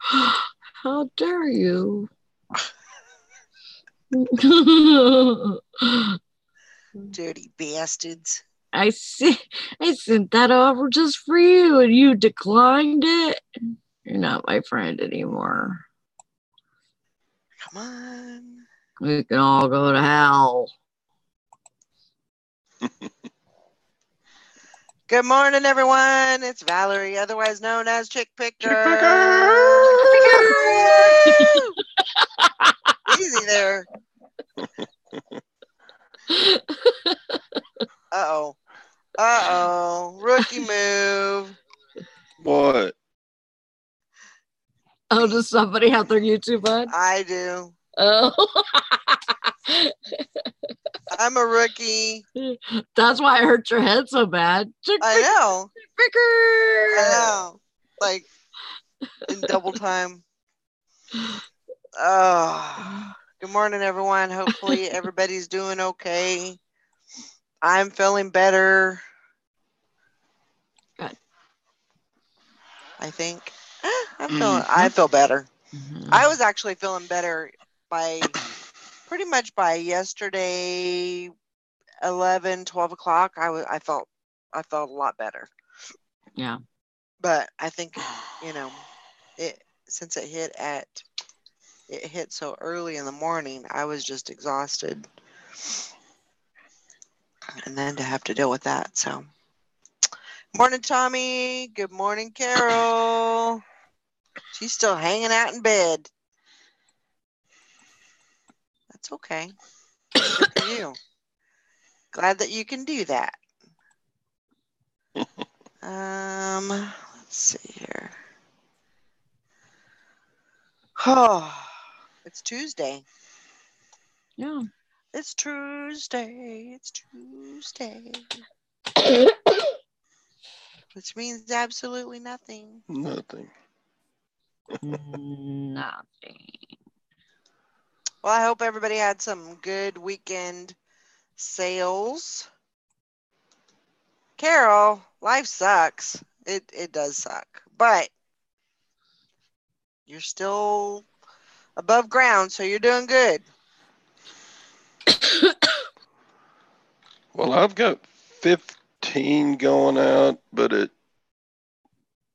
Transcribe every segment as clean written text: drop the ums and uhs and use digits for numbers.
How dare you? Dirty bastards. I sent that over just for you and you declined it. You're not my friend anymore. Come on. We can all go to hell. Good morning, everyone. It's Valerie, otherwise known as Chick Picker. Chick Picker! Easy there. Uh-oh. Rookie move. What? Oh, does somebody have their YouTube on? I do. Oh. I'm a rookie. That's why I hurt your head so bad. I know. Chick Picker! I know. Like, in double time. Oh. Good morning, everyone. Hopefully everybody's doing okay. I'm feeling better. Good. I think. I feel better. Mm-hmm. I was actually feeling better pretty much by yesterday, 11, 12 o'clock. I felt a lot better. Yeah. But I think, since it hit so early in the morning, I was just exhausted. And then to have to deal with that. So, morning, Tommy. Good morning, Carol. She's still hanging out in bed. That's okay. Good for you. Glad that you can do that. Let's see here. Oh, it's Tuesday. Yeah. It's Tuesday. It's Tuesday. Which means absolutely nothing. Nothing. Nothing. Well, I hope everybody had some good weekend sales. Carol, life sucks. It does suck. But you're still above ground, so you're doing good. Well, I've got 15 going out, but it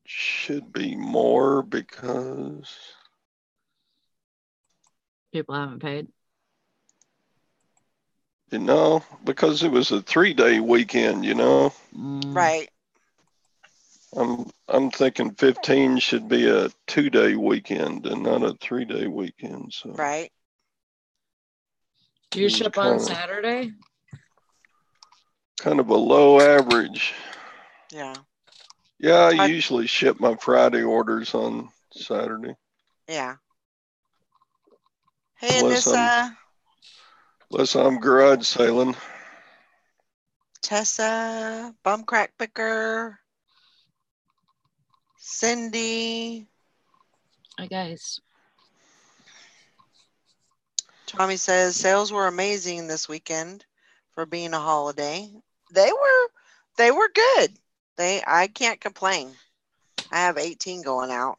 should be more because People haven't paid. because it was a 3-day weekend, Right. I'm thinking 15 should be a 2-day weekend and not a 3-day weekend. So Right. Do you ship on Saturday? Kind of a low average. Yeah. Yeah, I usually ship my Friday orders on Saturday. Yeah. Hey, Unless Anissa. Unless I'm garage sailing. Tessa, Bum Crack Picker, Cindy. Hi, guys. Tommy says sales were amazing this weekend for being a holiday. They were good. I can't complain. I have 18 going out,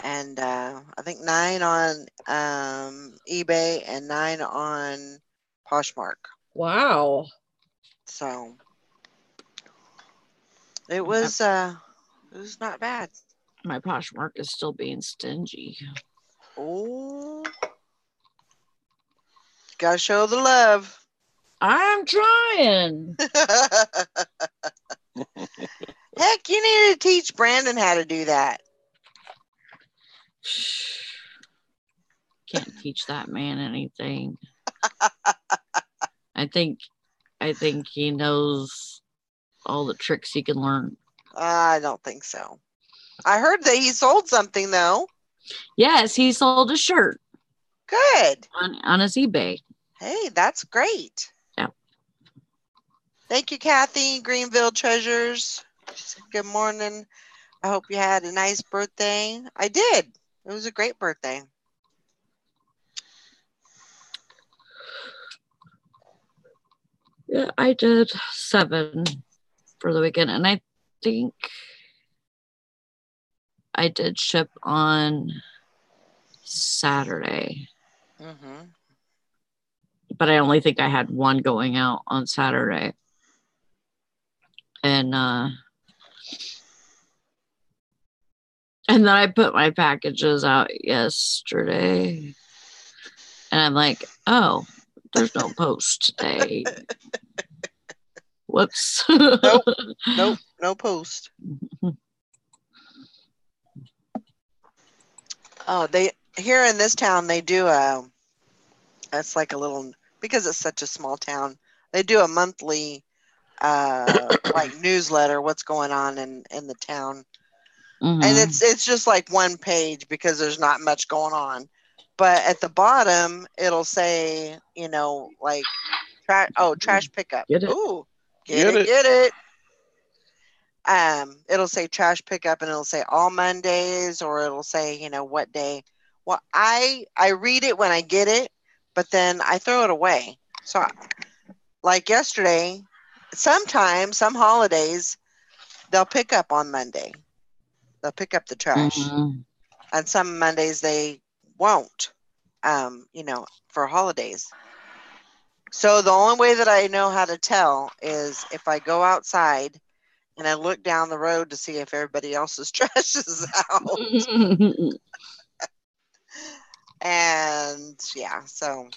and I think 9 on eBay and 9 on Poshmark. Wow. So it was not bad. My Poshmark is still being stingy. Oh, gotta show the love. I'm trying. Heck, you need to teach Brandon how to do that. Can't teach that man anything. I think he knows all the tricks he can learn. I don't think so. I heard that he sold something though. Yes, he sold a shirt. Good. On his eBay. Hey, that's great. Yeah. Thank you, Kathy. Greenville Treasures. She said, good morning. I hope you had a nice birthday. I did. It was a great birthday. Yeah, I did 7 for the weekend, and I think I did ship on Saturday, Mm-hmm. but I only think I had one going out on Saturday. And then I put my packages out yesterday. And I'm like, oh, there's no post today. Whoops. Nope, no post. Oh, they here in this town they do it's like a little, because it's such a small town, they do a monthly like newsletter, what's going on in the town. Mhm. And it's just like one page because there's not much going on. But at the bottom it'll say, like trash pickup. Get it? Ooh, Get it. get it. It'll say trash pickup, and it'll say all Mondays, or it'll say, what day. Well, I read it when I get it, but then I throw it away. So like yesterday, sometimes some holidays they'll pick up on Monday. They'll pick up the trash. Mhm. And some Mondays they won't, for holidays. So the only way that I know how to tell is if I go outside and I look down the road to see if everybody else's trash is out. And yeah, so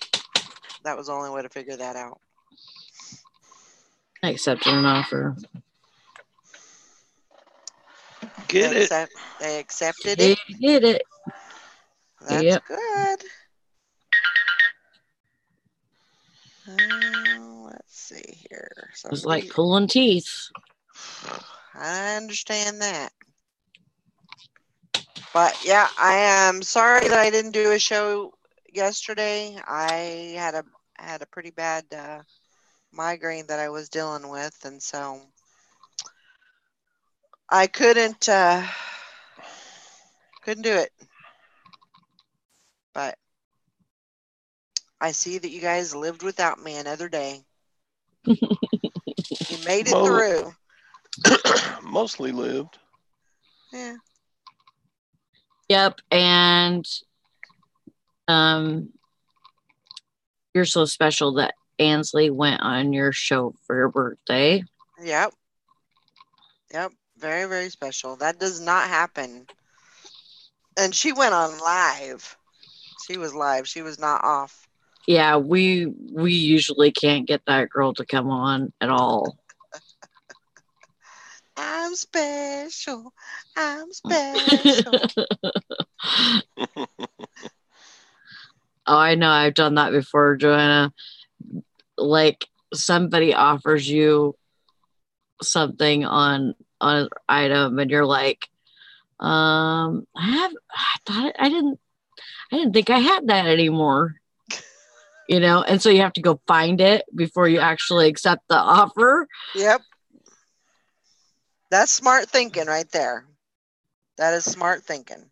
that was the only way to figure that out. I accepted an offer. Get it. They accepted it. Get it. That's Yep. good. Let's see here. It's like pulling teeth. I understand that. But yeah, I am sorry that I didn't do a show yesterday. I had a pretty bad migraine that I was dealing with, and so I couldn't do it. But I see that you guys lived without me another day. You made it through. Mostly lived. Yeah. Yep, and you're so special that Ansley went on your show for your birthday. Yep. Very, very special. That does not happen. And she went on live. She was live. She was not off. Yeah, we usually can't get that girl to come on at all. I'm special. I'm special. Oh, I know. I've done that before, Joanna. Like somebody offers you something on an item, and you're like, I didn't think I had that anymore. And so you have to go find it before you actually accept the offer. Yep. That's smart thinking right there. That is smart thinking.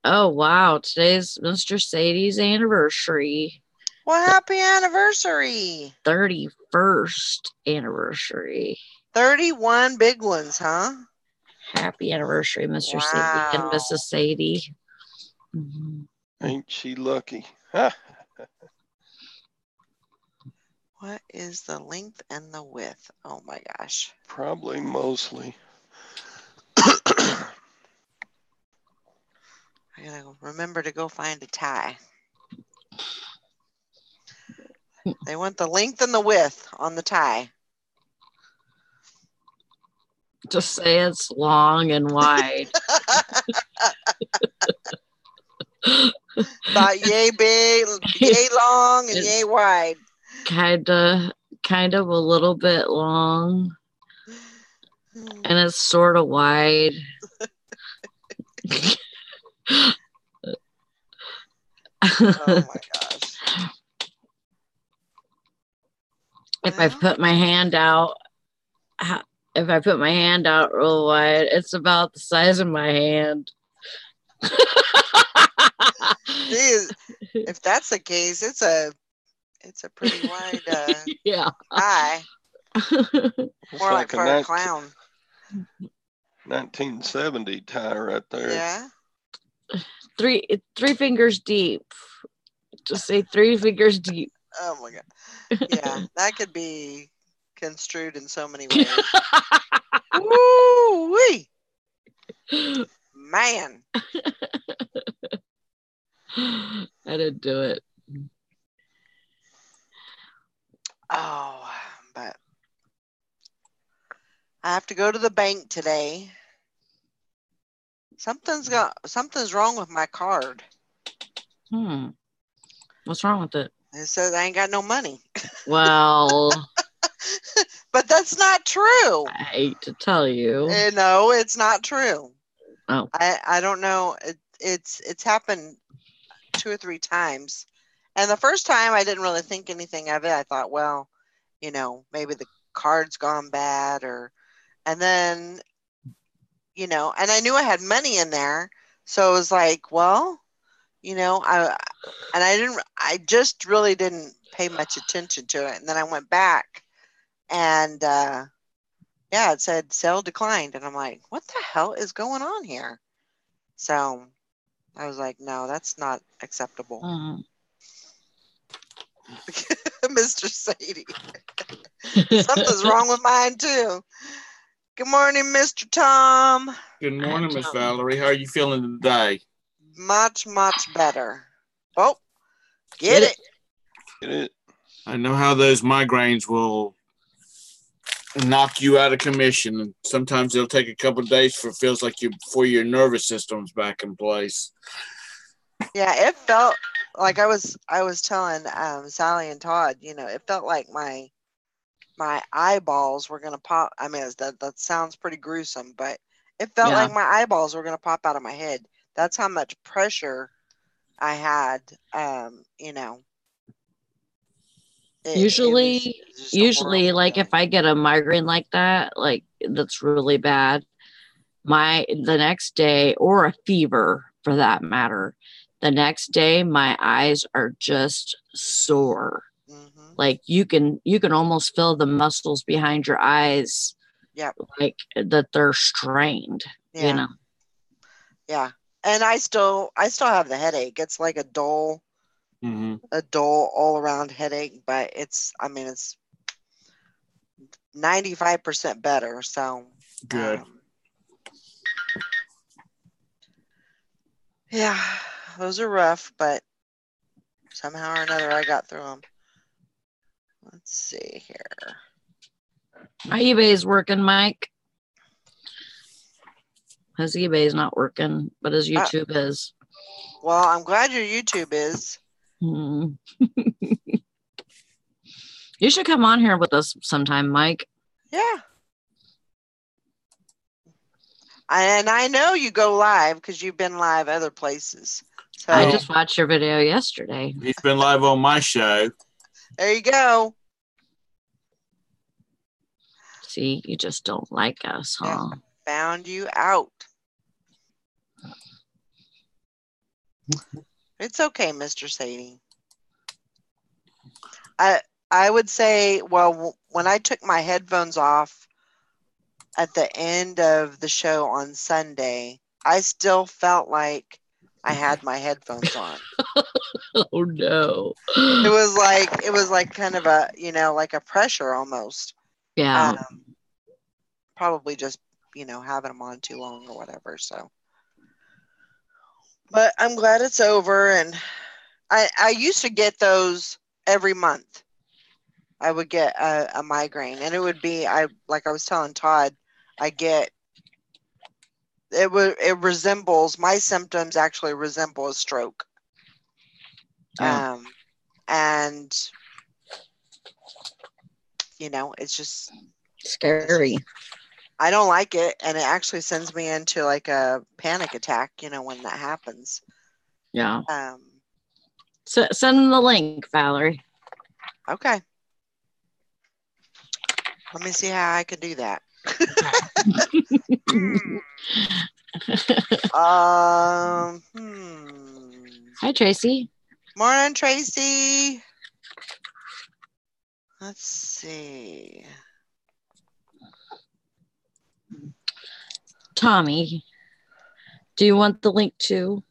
Oh, wow. Today's Mr. Sadie's anniversary. Well, happy anniversary. 31st anniversary. 31 big ones, huh? Happy anniversary, Mr. Wow. Sadie and Mrs. Sadie. Mm-hmm. Ain't she lucky? What is the length and the width? Oh my gosh. Probably mostly. I gotta remember to go find a tie. They want the length and the width on the tie. Just say it's long and wide. About yay big, yay long, and yay wide. Kind of a little bit long, and it's sort of wide. Oh my gosh. If I put my hand out real wide, it's about the size of my hand. Geez, if that's the case, it's a pretty wide yeah. eye. More like for a clown. 1970 tie right there. Yeah. Three fingers deep. Just say 3 fingers deep. Oh my God. Yeah, that could be construed in so many ways. Woo-wee! Man. I didn't do it. Oh, but I have to go to the bank today. Something's wrong with my card. What's wrong with it? It says I ain't got no money. Well, But that's not true. I hate to tell you. No, it's not true. Oh. I don't know. It's happened 2 or 3 times. And the first time I didn't really think anything of it. I thought, well, maybe the card's gone bad and then, and I knew I had money in there. So it was like, well, I just really didn't pay much attention to it. And then I went back and, it said sale declined. And I'm like, what the hell is going on here? So I was like, no, that's not acceptable. Mr. Sadie. Something's wrong with mine too. Good morning, Mr. Tom. Good morning, Miss Valerie. How are you feeling today? Much, much better. Oh, get it. Get it. I know how those migraines will knock you out of commission. And sometimes it'll take a couple of days feels like before your nervous system's back in place. Yeah, it felt like I was telling Sally and Todd, it felt like my eyeballs were gonna pop. I mean, that sounds pretty gruesome, but it felt like my eyeballs were gonna pop out of my head. That's how much pressure I had. Usually, like if I get a migraine like that, like that's really bad, the next day, or a fever for that matter, the next day my eyes are just sore. Mm-hmm. Like you can almost feel the muscles behind your eyes, like that they're strained. Yeah. And I still have the headache. It's like a dull all around headache, but it's 95% better. So good. Yeah, those are rough, but somehow or another I got through them. Let's see here. My eBay's working, Mike. His eBay's not working, but his YouTube is. Well, I'm glad your YouTube is. You should come on here with us sometime, Mike. Yeah. And I know you go live because you've been live other places. So I just watched your video yesterday. He's been live on my show. There you go. See, you just don't like us, huh? Yeah, found you out. It's okay, Mr. Sadie. I would say, well, when I took my headphones off at the end of the show on Sunday, I still felt like I had my headphones on. Oh no. It was like kind of a, like a pressure almost. Yeah. Probably just, having them on too long or whatever. So, but I'm glad it's over. And I used to get those every month. I would get a migraine, and it would be, like I was telling Todd, it resembles, my symptoms actually resemble a stroke. Oh. And it's just scary. I don't like it, and it actually sends me into like a panic attack, when that happens. Yeah. So send them the link, Valerie. Okay. Let me see how I can do that. Hi, Tracy. Morning, Tracy. Let's see. Tommy, do you want the link too?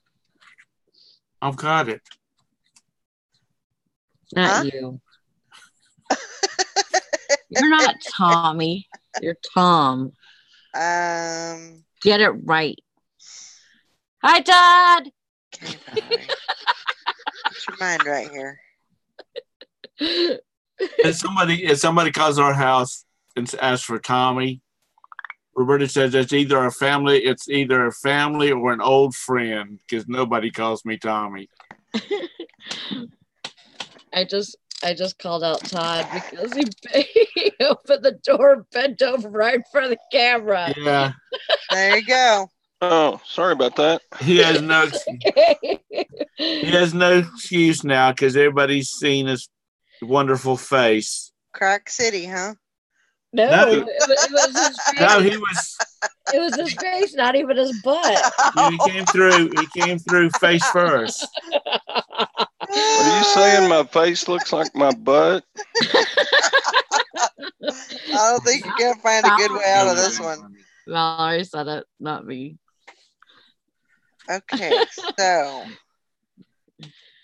I've got it. Not Huh? you. You're not Tommy. You're Tom. Get it right. Hi, Todd. Okay, Valerie. Get your mind right here. If somebody calls our house and asks for Tommy, Roberta says it's either a family or an old friend, because nobody calls me Tommy. I just called out Todd because he opened the door, bent over right in front of the camera. Yeah. There you go. Oh, sorry about that. He has no excuse now because everybody's seen his wonderful face. Crack City, huh? No, No. it was his face. No, he was. It was his face, not even his butt. He came through face first. Are you saying my face looks like my butt? I don't think you can find a good way out of this one. Valerie said it, not me. Okay, so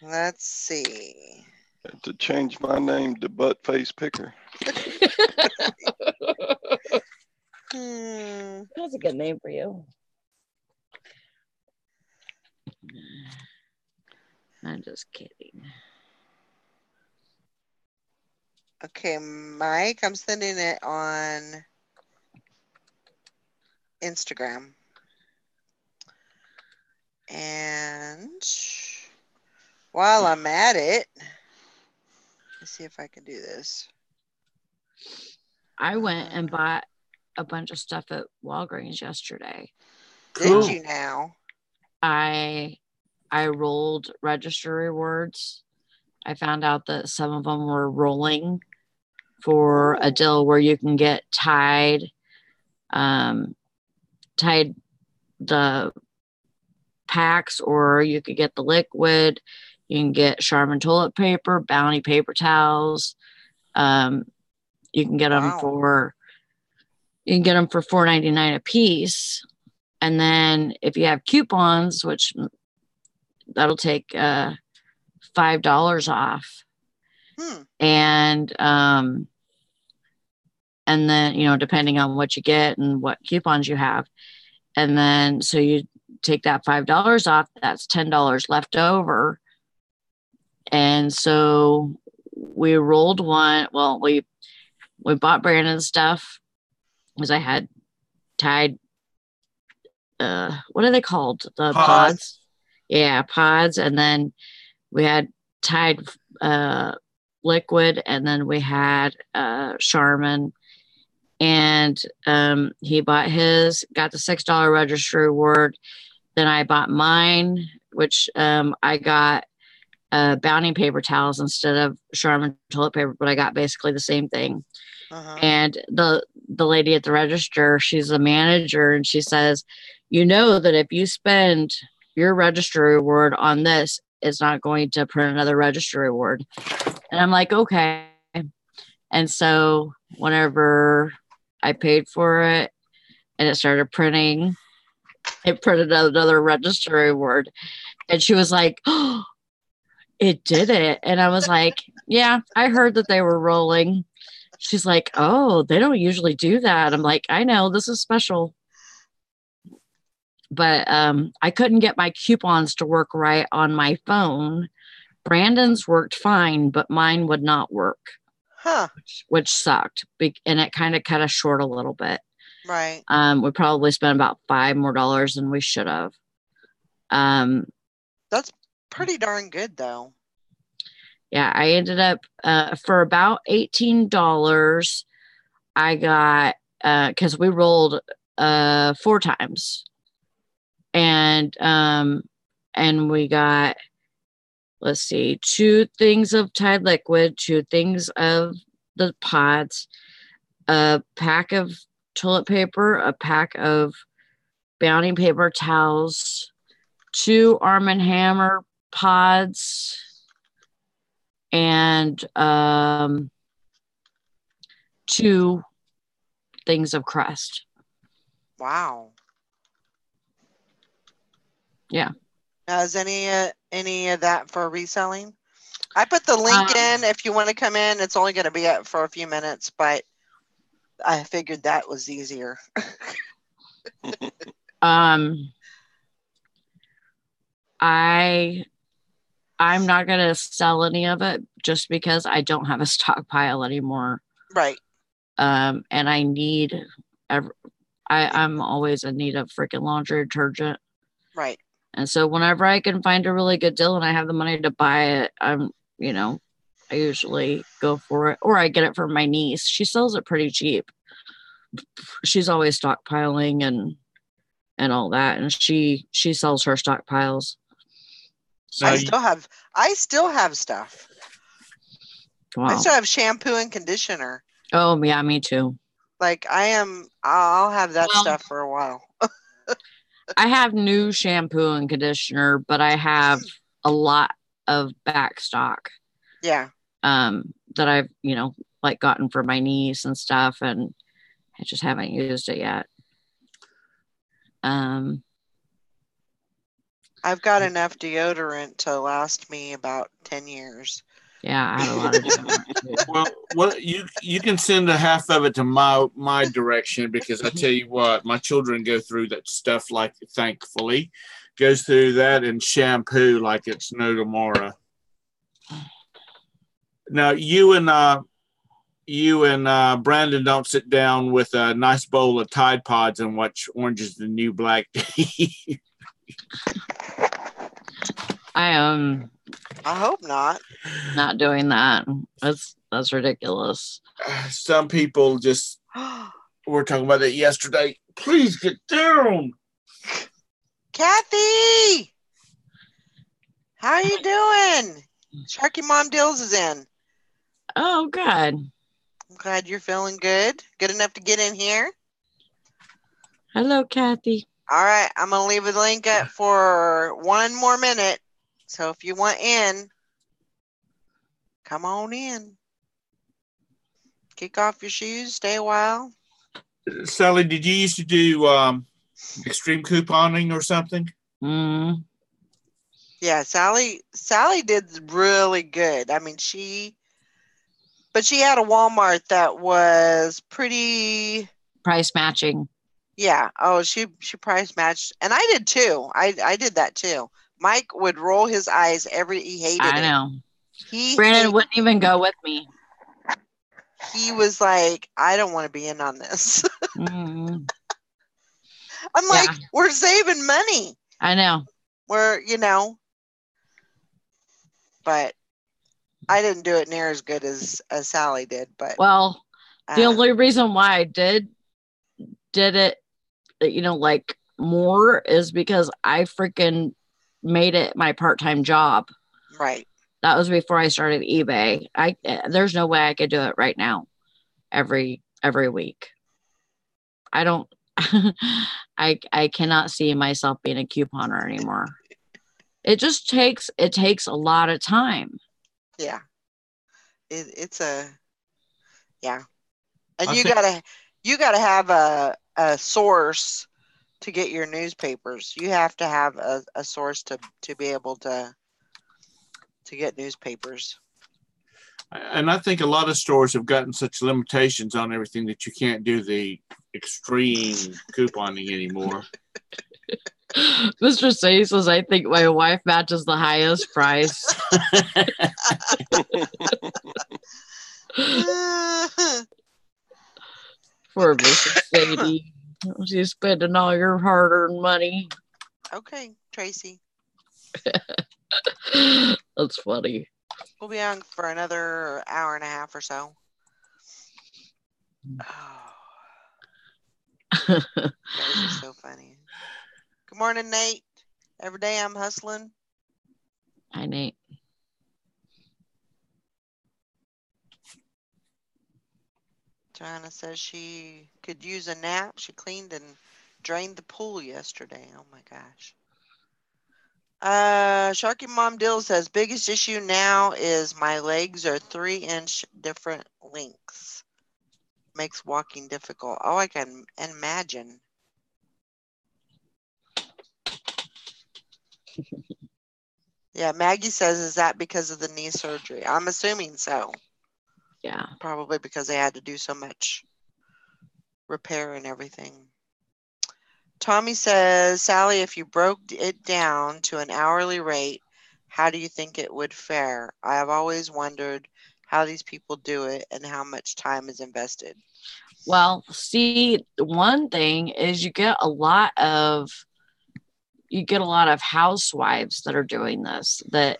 let's see. Have to change my name to Butt Face Picker. That's a good name for you. I'm just kidding. Okay, Mike, I'm sending it on Instagram. And while I'm at it, let's see if I can do this. I went and bought a bunch of stuff at Walgreens yesterday. Did you now? I rolled register rewards. I found out that some of them were rolling for a deal where you can get Tide the packs, or you could get the liquid. You can get Charmin toilet paper, Bounty paper towels. You can get them for $4.99 a piece. And then if you have coupons, which that'll take $5 off. And then, you know, depending on what you get and what coupons you have. And then, so you take that $5 off, that's $10 left over. And so we rolled one. Well, we bought Brandon stuff because I had Tide, what are they called? The pods. Yeah, pods. And then we had Tide liquid, and then we had Charmin. And he bought his, got the $6 registry reward. Then I bought mine, which I got Bounty paper towels instead of Charmin toilet paper, but I got basically the same thing. And the lady at the register, she's a manager, and she says, you know that if you spend your registry reward on this, it's not going to print another registry reward. And I'm like, okay. And so whenever I paid for it and it started printing, it printed another registry reward. And she was like, oh, it did it. And I was like, yeah, I heard that they were rolling. She's like, oh, they don't usually do that. I'm like, I know, this is special. But I couldn't get my coupons to work right on my phone. Brandon's worked fine, but mine would not work. Which sucked. And it kind of cut us short a little bit. Right. We probably spent about $5 more than we should have. That's pretty darn good, though. Yeah, I ended up for about $18. I got because we rolled 4 times, and we got, let's see, 2 things of Tide liquid, 2 things of the pods, a pack of toilet paper, a pack of Bounty paper towels, 2 Arm & Hammer pods, and 2 things of Crest. Wow. Yeah. Now, is any of that for reselling? I put the link in. If you want to come in, it's only going to be up for a few minutes, but I figured that was easier. I'm not gonna sell any of it just because I don't have a stockpile anymore. Right. And I need I'm always in need of freaking laundry detergent. Right. And so whenever I can find a really good deal and I have the money to buy it, I usually go for it, or I get it from my niece. She sells it pretty cheap. She's always stockpiling and all that, and she sells her stockpiles. So I still have stuff. Wow. I still have shampoo and conditioner. Oh yeah, me too. Like I'll have that stuff for a while. I have new shampoo and conditioner, but I have a lot of back stock. Yeah. That I've, like gotten for my niece and stuff, and I just haven't used it yet. I've got enough deodorant to last me about 10 years. Yeah, I have a lot of deodorant. Well, you can send a half of it to my direction, because I tell you what, my children go through that stuff, like, thankfully, goes through that and shampoo like it's no tomorrow. Now you and Brandon don't sit down with a nice bowl of Tide Pods and watch Orange is the New Black. I hope not. Not doing that. That's ridiculous. Some people just we were talking about that yesterday. Please get down. Kathy, how are you doing? Sharky Mom Dills is in. Oh, good. I'm glad you're feeling good. Good enough to get in here. Hello, Kathy. All right, I'm going to leave a link up for 1 more minute. So if you want in, come on in. Kick off your shoes, stay a while. Sally, did you used to do extreme couponing or something? Yeah, Sally did really good. I mean, she had a Walmart that was pretty price matching. Yeah. Oh, she price matched, and I did too. I did that too. Mike would roll his eyes he hated it. I know. Brandon wouldn't even go with me. He was like, I don't want to be in on this. I'm like, we're saving money. I know. We're, but I didn't do it near as good as Sally did. But the only reason why I did it, like more, is because I freaking made it my part-time job. Right. That was before I started eBay. There's no way I could do it right now every week. I don't I cannot see myself being a couponer anymore. It takes a lot of time. Yeah. It's yeah. And you gotta have a source to get your newspapers. You have to have a source to be able to get newspapers. And I think a lot of stores have gotten such limitations on everything that you can't do the extreme couponing anymore. Mr. Say says, I think my wife matches the highest price. Poor Mrs. Sadie. She's spending all your hard-earned money. Okay, Tracy. That's funny. We'll be on for another hour and a half or so. Oh. You guys are so funny. Good morning, Nate. Every day I'm hustling. Hi, Nate. Joanna says she could use a nap. She cleaned and drained the pool yesterday. Oh my gosh. Sharky Mom Dill says biggest issue now is my legs are 3-inch different lengths. Makes walking difficult. Oh, I can imagine. Yeah, Maggie says, is that because of the knee surgery? I'm assuming so. Yeah. Probably because they had to do so much repair and everything. Tommy says, Sally, if you broke it down to an hourly rate, how do you think it would fare? I have always wondered how these people do it and how much time is invested. Well, see, one thing is you get a lot of housewives that are doing this, that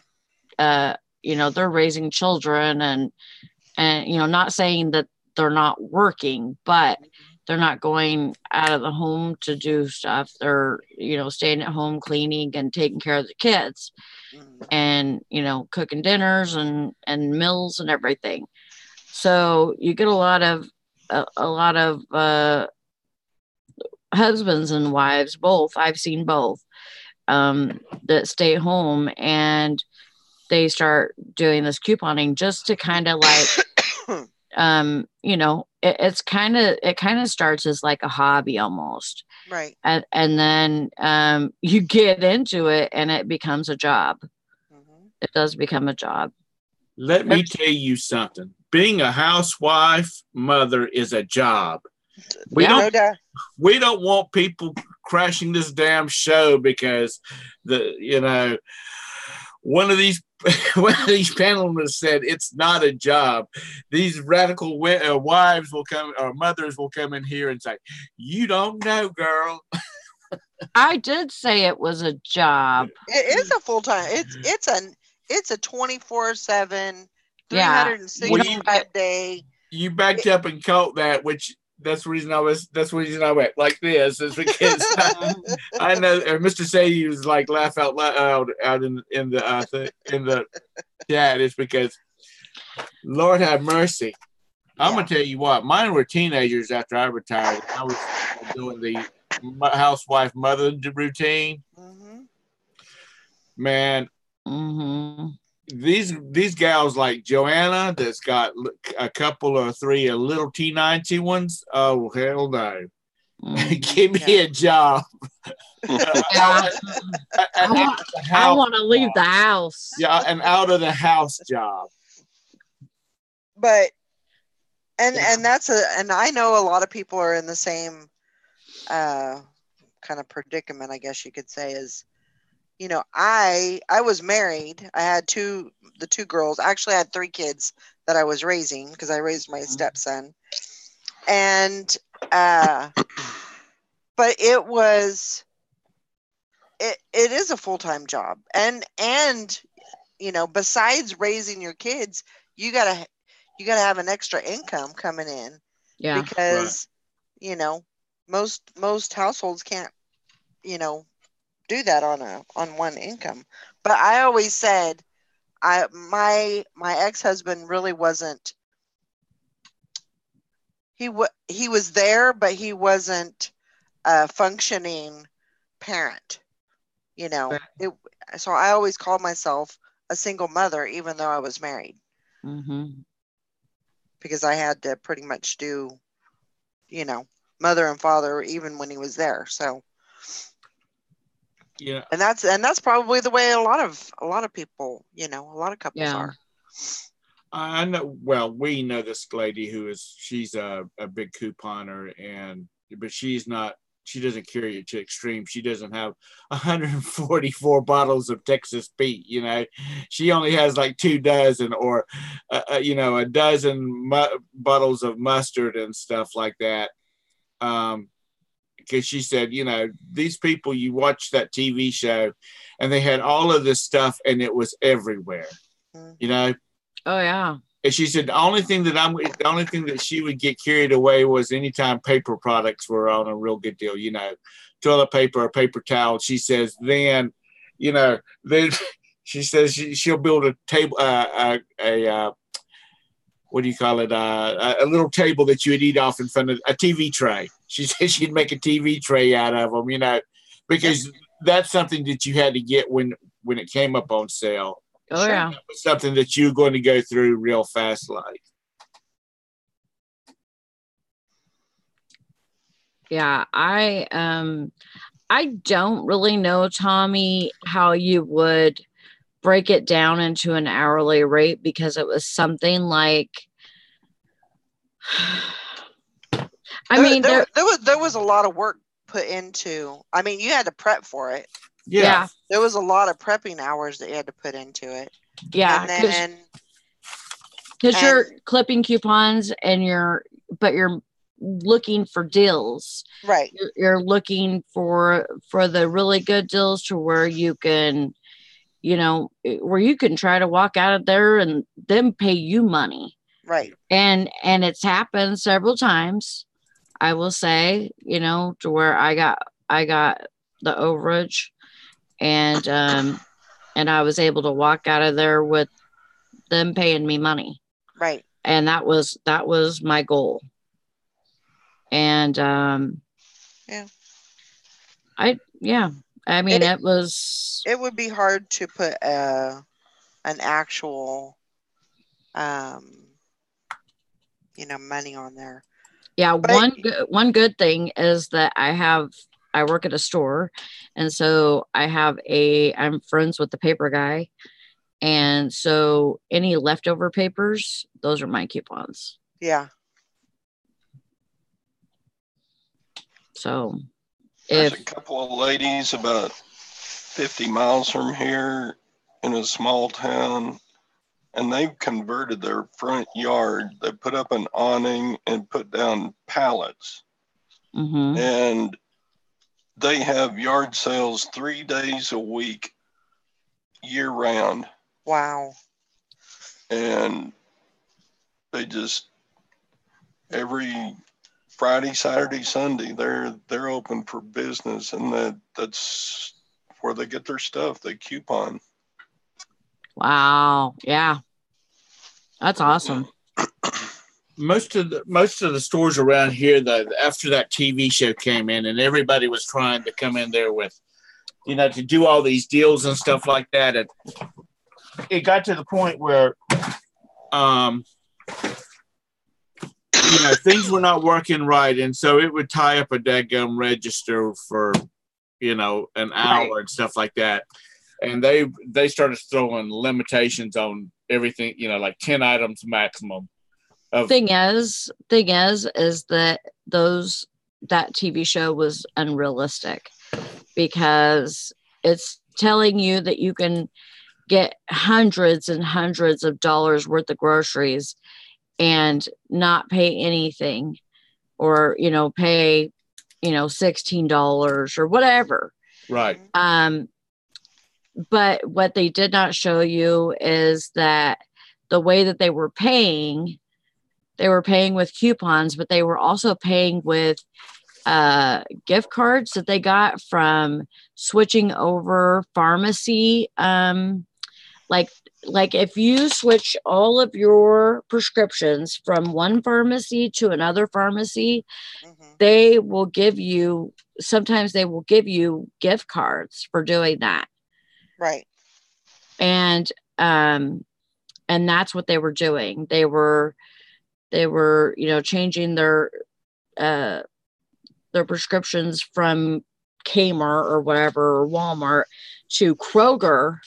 they're raising children, and not saying that they're not working, but they're not going out of the home to do stuff. They're, staying at home, cleaning and taking care of the kids, and, cooking dinners and meals and everything. So you get a lot of husbands and wives, both. I've seen both, that stay home and they start doing this couponing just to kind of like, it kind of starts as like a hobby almost. Right. And then you get into it and it becomes a job. It does become a job. Let me tell you something. Being a housewife mother is a job. We don't want people crashing this damn show because one of these panelists said it's not a job. These radical wives will come, or mothers will come in here and say, "You don't know, girl." I did say it was a job. It is a full time. It's a 24/7, 365 day. You backed up and caught that, which that's the reason I went like this, is because I know Mr. Sadie was like laugh out loud out in the chat. It's because Lord have mercy. I'm gonna tell you what, mine were teenagers after I retired. I was doing the housewife mother routine. Man, these gals like Joanna that's got a couple or three of little T90 ones. Oh hell no! Give me a job. I want to leave the house. Yeah, an out of the house job. But and I know a lot of people are in the same kind of predicament, I guess you could say, is, I was married. I had the two girls. Actually, I had 3 kids that I was raising because I raised my stepson. And but it is a full-time job. And besides raising your kids, you gotta have an extra income coming in. Yeah. Because most households can't do that on one income. But I always said my ex-husband really wasn't, he was there, but he wasn't a functioning parent, so I always called myself a single mother even though I was married. Because I had to pretty much do mother and father even when he was there. So yeah, and that's probably the way a lot of people, a lot of couples are. I know. Well, we know this lady she's a big couponer, but she doesn't carry it to extreme. She doesn't have 144 bottles of Texas Pete. She only has like 2 dozen or a dozen bottles of mustard and stuff like that. Because she said, these people, you watch that TV show and they had all of this stuff and it was everywhere, Oh yeah. And she said the only thing that she would get carried away was anytime paper products were on a real good deal, toilet paper or paper towel. She says then she says she'll build a table, what do you call it? A little table that you would eat off in front of a TV tray. She said she'd make a TV tray out of them, because that's something that you had to get when it came up on sale. Oh yeah, it was something that you're going to go through real fast, like. Yeah, I don't really know, Tommy, how you would break it down into an hourly rate, because it was something like, I mean, there was a lot of work put into. I mean, you had to prep for it. yeah, There was a lot of prepping hours that you had to put into it. yeah, And then because you're clipping coupons and you're looking for deals. right. You're looking for the really good deals to where you can, where you can try to walk out of there and them pay you money. Right. And it's happened several times, I will say, to where I got the overage, and I was able to walk out of there with them paying me money. Right. And that was my goal. And I mean, it would be hard to put an actual money on there. Yeah, but one good thing is that I work at a store, and so I'm friends with the paper guy, and so any leftover papers, those are my coupons. Yeah. So there's a couple of ladies about 50 miles from here in a small town, and they've converted their front yard. They put up an awning and put down pallets. Mm-hmm. And they have yard sales 3 days a week, year round. Wow. And they just, every Friday, Saturday, Sunday, they're open for business, and that's where they get their stuff. They coupon. Wow. Yeah. That's awesome. Most of the stores around here, after that TV show came in, and everybody was trying to come in there with, to do all these deals and stuff like that, and it got to the point where, things were not working right, and so it would tie up a dadgum register for, an hour and stuff like that, and they started throwing limitations on everything, like 10 items maximum. Thing is that that TV show was unrealistic, because it's telling you that you can get hundreds and hundreds of dollars worth of groceries and not pay anything, or pay $16 or whatever. Right. But what they did not show you is that the way that they were paying with coupons, but they were also paying with gift cards that they got from switching over pharmacy. Like if you switch all of your prescriptions from one pharmacy to another pharmacy, they will give you, sometimes they will give you gift cards for doing that. Right. And that's what they were doing. They were changing their prescriptions from Kmart or whatever, or Walmart, to Kroger.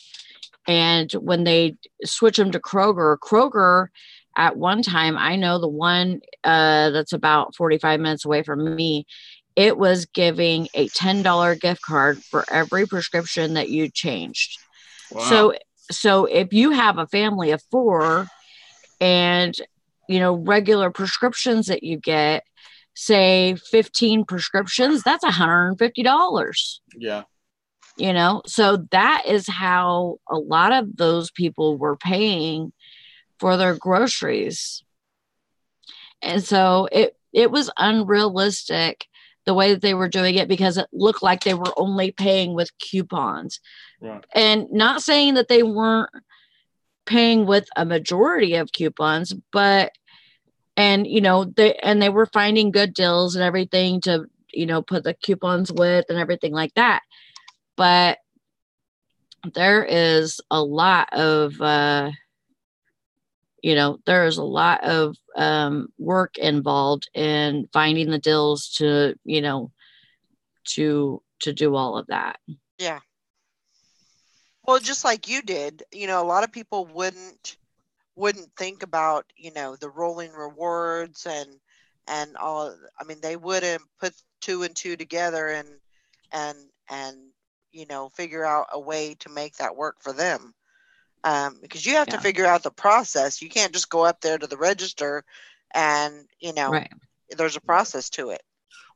And when they switch them to Kroger at one time, I know the one that's about 45 minutes away from me, it was giving a $10 gift card for every prescription that you changed. Wow. So if you have a family of 4 and, regular prescriptions that you get, say 15 prescriptions, that's $150. Yeah. So that is how a lot of those people were paying for their groceries. And so it was unrealistic the way that they were doing it, because it looked like they were only paying with coupons. Right. And not saying that they weren't paying with a majority of coupons, but, and, they were finding good deals and everything to, put the coupons with and everything like that. But there is a lot of, work involved in finding the deals to to do all of that. Yeah. Well, just like you did, a lot of people wouldn't think about, the rolling rewards and all. I mean, they wouldn't put two and two together and figure out a way to make that work for them. Because you have to figure out the process. You can't just go up there to the register and, Right. there's a process to it.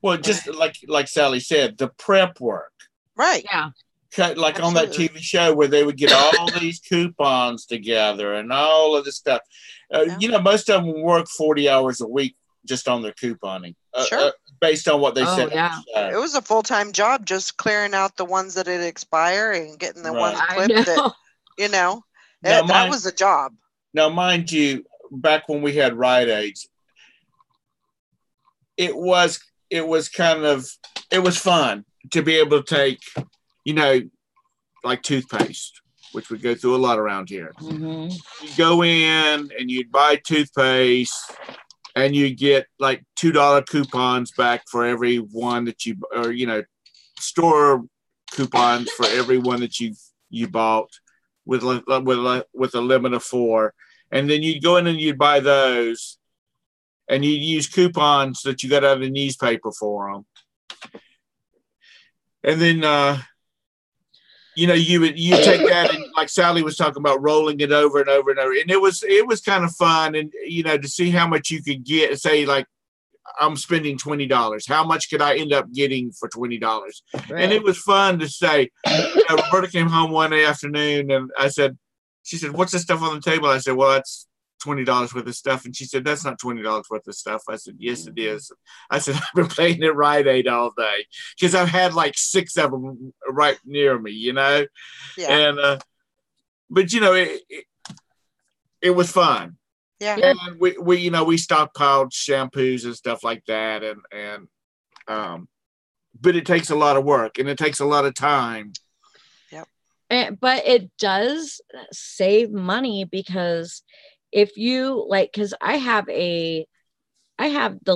Well, just like Sally said, the prep work. Right. Yeah. Like Absolutely. on that TV show where they would get all these coupons together and all of this stuff. Most of them work 40 hours a week just on their couponing. Sure. Based on what they Oh, said. yeah. It was a full-time job just clearing out the ones that had expire and getting the ones I clipped know. that, that was a job. Now, mind you, back when we had Rite Aids, it was fun to be able to take, like toothpaste, which we go through a lot around here. Mm-hmm. You go in and you'd buy toothpaste and you get like $2 coupons back for every one that store coupons for every one that you bought with a limit of 4. And then you'd go in and you'd buy those and you'd use coupons that you got out of the newspaper for them. And then, you take that and like Sally was talking about rolling it over and over and over. And it was kind of fun. And, to see how much you could get, say like, I'm spending $20. How much could I end up getting for $20? Right. And it was fun to say, Roberta came home one afternoon and she said, what's this stuff on the table? I said, well, that's $20 worth of stuff. And she said, that's not $20 worth of stuff. I said, yes, it is. I said, I've been playing at Rite Aid all day because I've had like 6 of them right near me, Yeah. And, but it was fun. Yeah. And we stockpiled shampoos and stuff like that. And but it takes a lot of work and it takes a lot of time. Yep. But it does save money because if you because I have the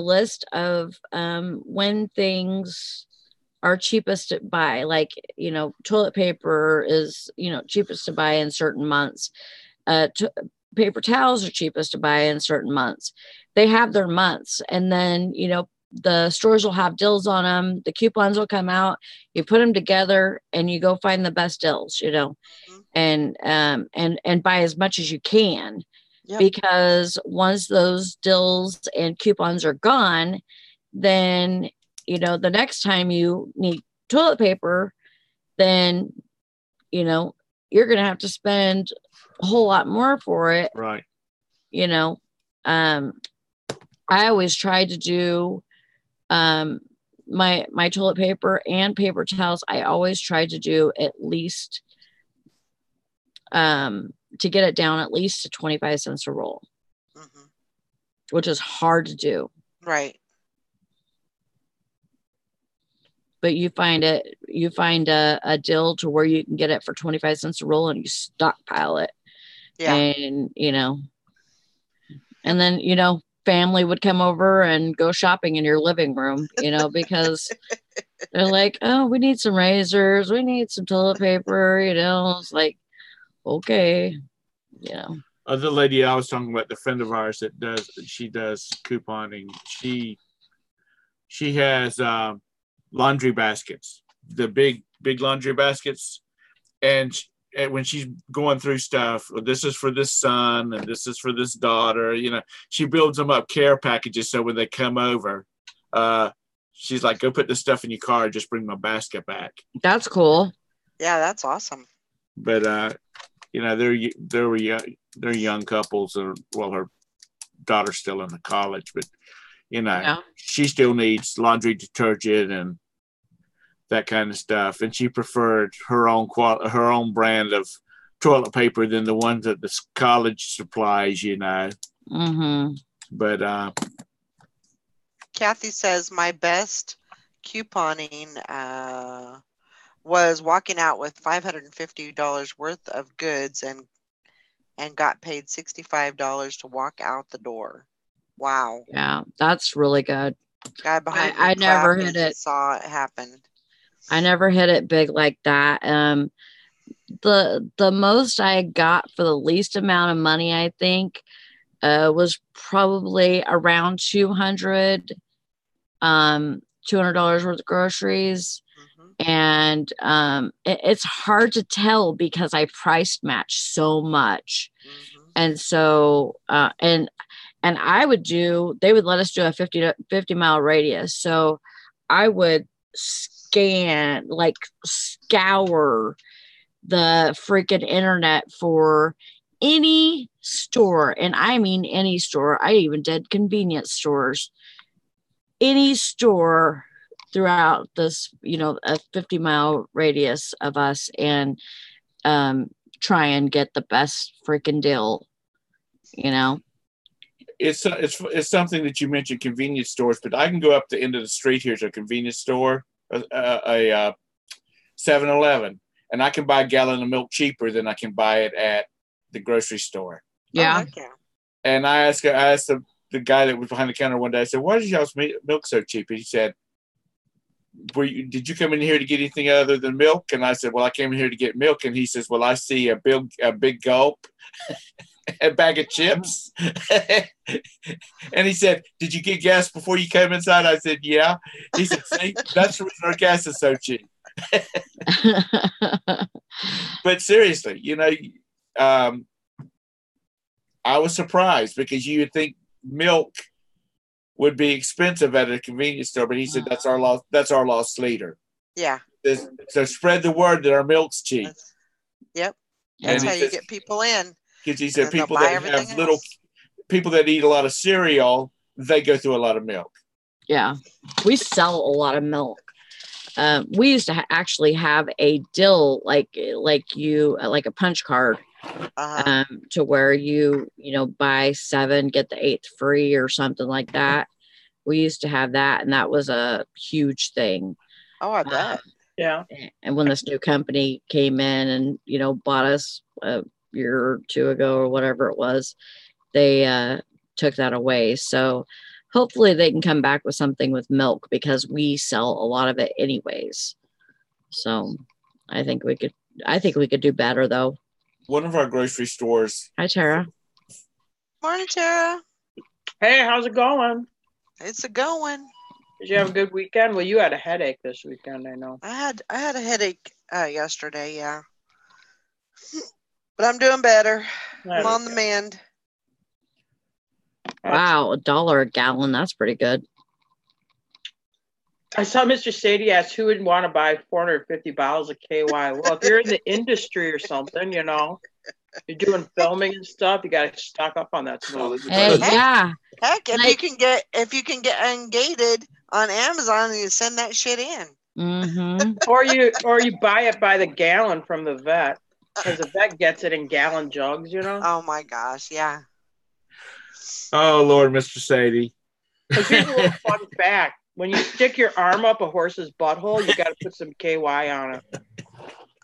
list of when things are cheapest to buy, like, toilet paper is, cheapest to buy in certain months. Paper towels are cheapest to buy in certain months. They have their months. And then, the stores will have deals on them. The coupons will come out. You put them together and you go find the best deals, Mm-hmm. and buy as much as you can. Yep. Because once those deals and coupons are gone, then, the next time you need toilet paper, then, you're going to have to spend a whole lot more for it. Right. I always try to do my toilet paper and paper towels. I always try to do at least to get it down at least to 25 cents a roll, mm-hmm. which is hard to do. Right. But you find a deal to where you can get it for 25 cents a roll and you stockpile it. Yeah. And, and then, family would come over and go shopping in your living room, because they're like, oh, we need some razors. We need some toilet paper, it's like, okay, The lady I was talking about, the friend of ours that does couponing. She has laundry baskets, the big laundry baskets, and when she's going through stuff, this is for this son and this is for this daughter, she builds them up care packages so when they come over, she's like, go put this stuff in your car, just bring my basket back. That's cool. Yeah, that's awesome. But they're young couples, or well, her daughter's still in the college, but she still needs laundry detergent and that kind of stuff, and she preferred her own brand of toilet paper than the ones that the college supplies, Mm-hmm. But Kathy says my best couponing was walking out with $550 worth of goods and got paid $65 to walk out the door. Wow. Yeah, that's really good. Guy behind me I never hit it. Saw it happen. I never hit it big like that. The most I got for the least amount of money, I think, was probably around $200 worth of groceries. And it's hard to tell because I price match so much. And so and they would let us do a 50 mile radius. So I would scour the freaking internet for any store, and I mean any store. I even did convenience stores, any store throughout this, a 50-mile radius of us, and try and get the best freaking deal. It's something that you mentioned, convenience stores, but I can go up the end of the street here to a convenience store, a 7-Eleven, and I can buy a gallon of milk cheaper than I can buy it at the grocery store. Yeah. And I asked the guy that was behind the counter one day, I said, "Why is y'all's milk so cheap?" And he said, "Did you come in here to get anything other than milk?" And I said, "Well, I came in here to get milk." And he says, "Well, I see a big gulp, a bag of chips." And he said, "Did you get gas before you came inside?" I said, "Yeah." He said, "See, that's the reason our gas is so cheap." But seriously, I was surprised because you would think milk would be expensive at a convenience store, but he said that's our lost leader. Yeah. So spread the word that our milk's cheap. Yep. That's how you get people in. Because he said people that have people that eat a lot of cereal, they go through a lot of milk. Yeah, we sell a lot of milk. We used to actually have a deal like a punch card, to where you buy 7 get the 8th free or something like that. We used to have that, and that was a huge thing. Oh, I bet. Yeah. And when this new company came in and bought us a year or two ago or whatever it was, they took that away. So hopefully they can come back with something with milk, because we sell a lot of it anyways. So I think we could do better though. One of our grocery stores. Hi, Tara. Morning, Tara. Hey, how's it going? It's a going. Did you have a good weekend? Well, you had a headache this weekend, I know. I had a headache yesterday, yeah. But I'm doing better. I'm on the mend. Wow, $1 a gallon. That's pretty good. I saw Mr. Sadie asked who would want to buy 450 bottles of KY. Well, if you're in the industry or something, you're doing filming and stuff, you got to stock up on that stuff. Yeah. Heck, if you can get ungated on Amazon, and you send that shit in. Mm-hmm. or you buy it by the gallon from the vet, because the vet gets it in gallon jugs, Oh my gosh, yeah. Oh Lord, Mr. Sadie. Here's a little fun fact. When you stick your arm up a horse's butthole, you got to put some KY on it.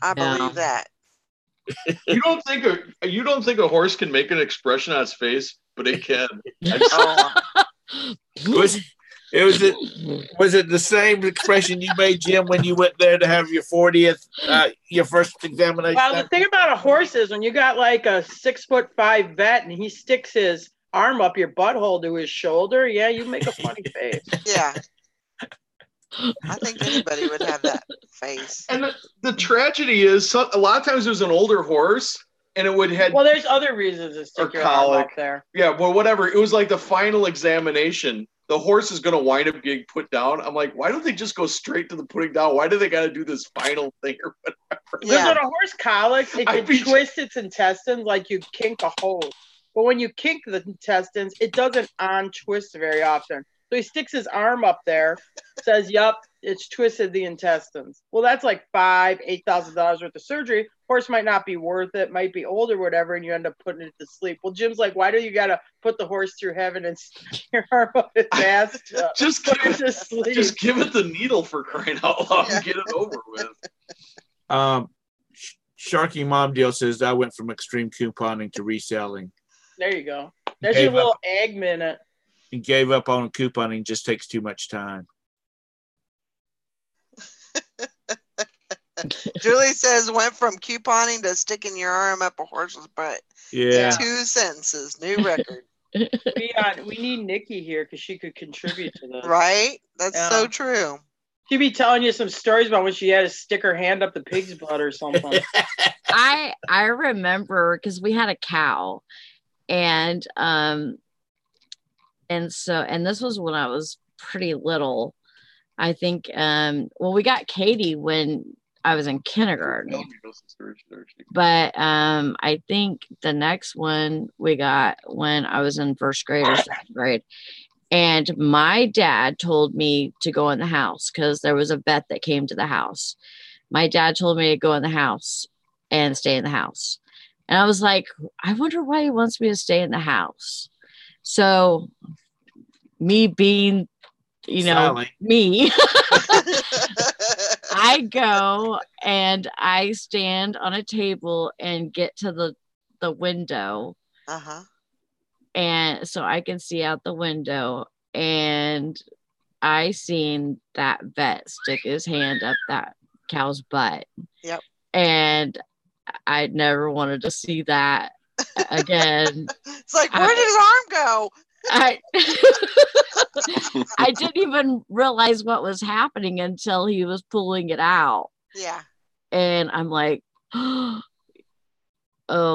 I believe that. You don't think a horse can make an expression on its face, but it can. Was it the same expression you made, Jim, when you went there to have your 40th, your first examination? Well, the thing about a horse is when you got like a 6'5" vet and he sticks his arm up your butthole to his shoulder, yeah, you make a funny face. Yeah. I think anybody would have that face. And the tragedy is, a lot of times it was an older horse, and it would have. Well, there's other reasons to stick your arm up there. Yeah, well, whatever. It was like the final examination. The horse is going to wind up getting put down. I'm like, why don't they just go straight to the putting down? Why do they got to do this final thing or whatever? Because when a horse colics, it can twist its intestines like you kink a hose. But when you kink the intestines, it doesn't untwist very often. So he sticks his arm up there, says, "Yup, it's twisted the intestines." Well, that's like $8,000 worth of surgery. Horse might not be worth it, might be old or whatever, and you end up putting it to sleep. Well, Jim's like, "Why do you got to put the horse through heaven and stick your arm up its ass? Just give it the needle, for crying out loud, and get it over with." Sharky Mom Deal says, "I went from extreme couponing to reselling." There you go. There's your little egg minute. And gave up on couponing. Just takes too much time. Julie says went from couponing to sticking your arm up a horse's butt. Yeah. 2 sentences. New record. We need Nikki here because she could contribute to this. Right? That's so true. She'd be telling you some stories about when she had to stick her hand up the pig's butt or something. I remember because we had a cow, and this was when I was pretty little. I think we got Katie when I was in kindergarten, but I think the next one we got when I was in first grade or second grade. And my dad told me to go in the house because there was a vet that came to the house. My dad told me to go in the house and stay in the house. And I was like, I wonder why he wants me to stay in the house. So me being, Sally. me, I go and I stand on a table and get to the window. Uh-huh. And so I can see out the window, and I seen that vet stick his hand up that cow's butt. Yep. And I never wanted to see that again. It's like, where did his arm go? I didn't even realize what was happening until he was pulling it out. Yeah. And I'm like, oh,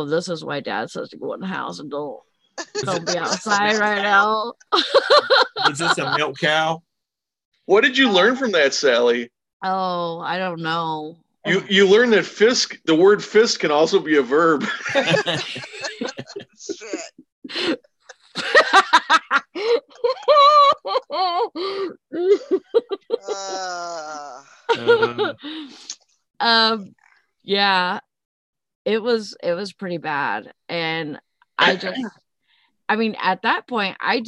this is why Dad says to go in the house and don't be outside right now. Was this a milk cow? What did you learn from that, Sally? Oh, I don't know. You learned that the word fist can also be a verb. Shit. Yeah, it was pretty bad. And I mean, at that point, I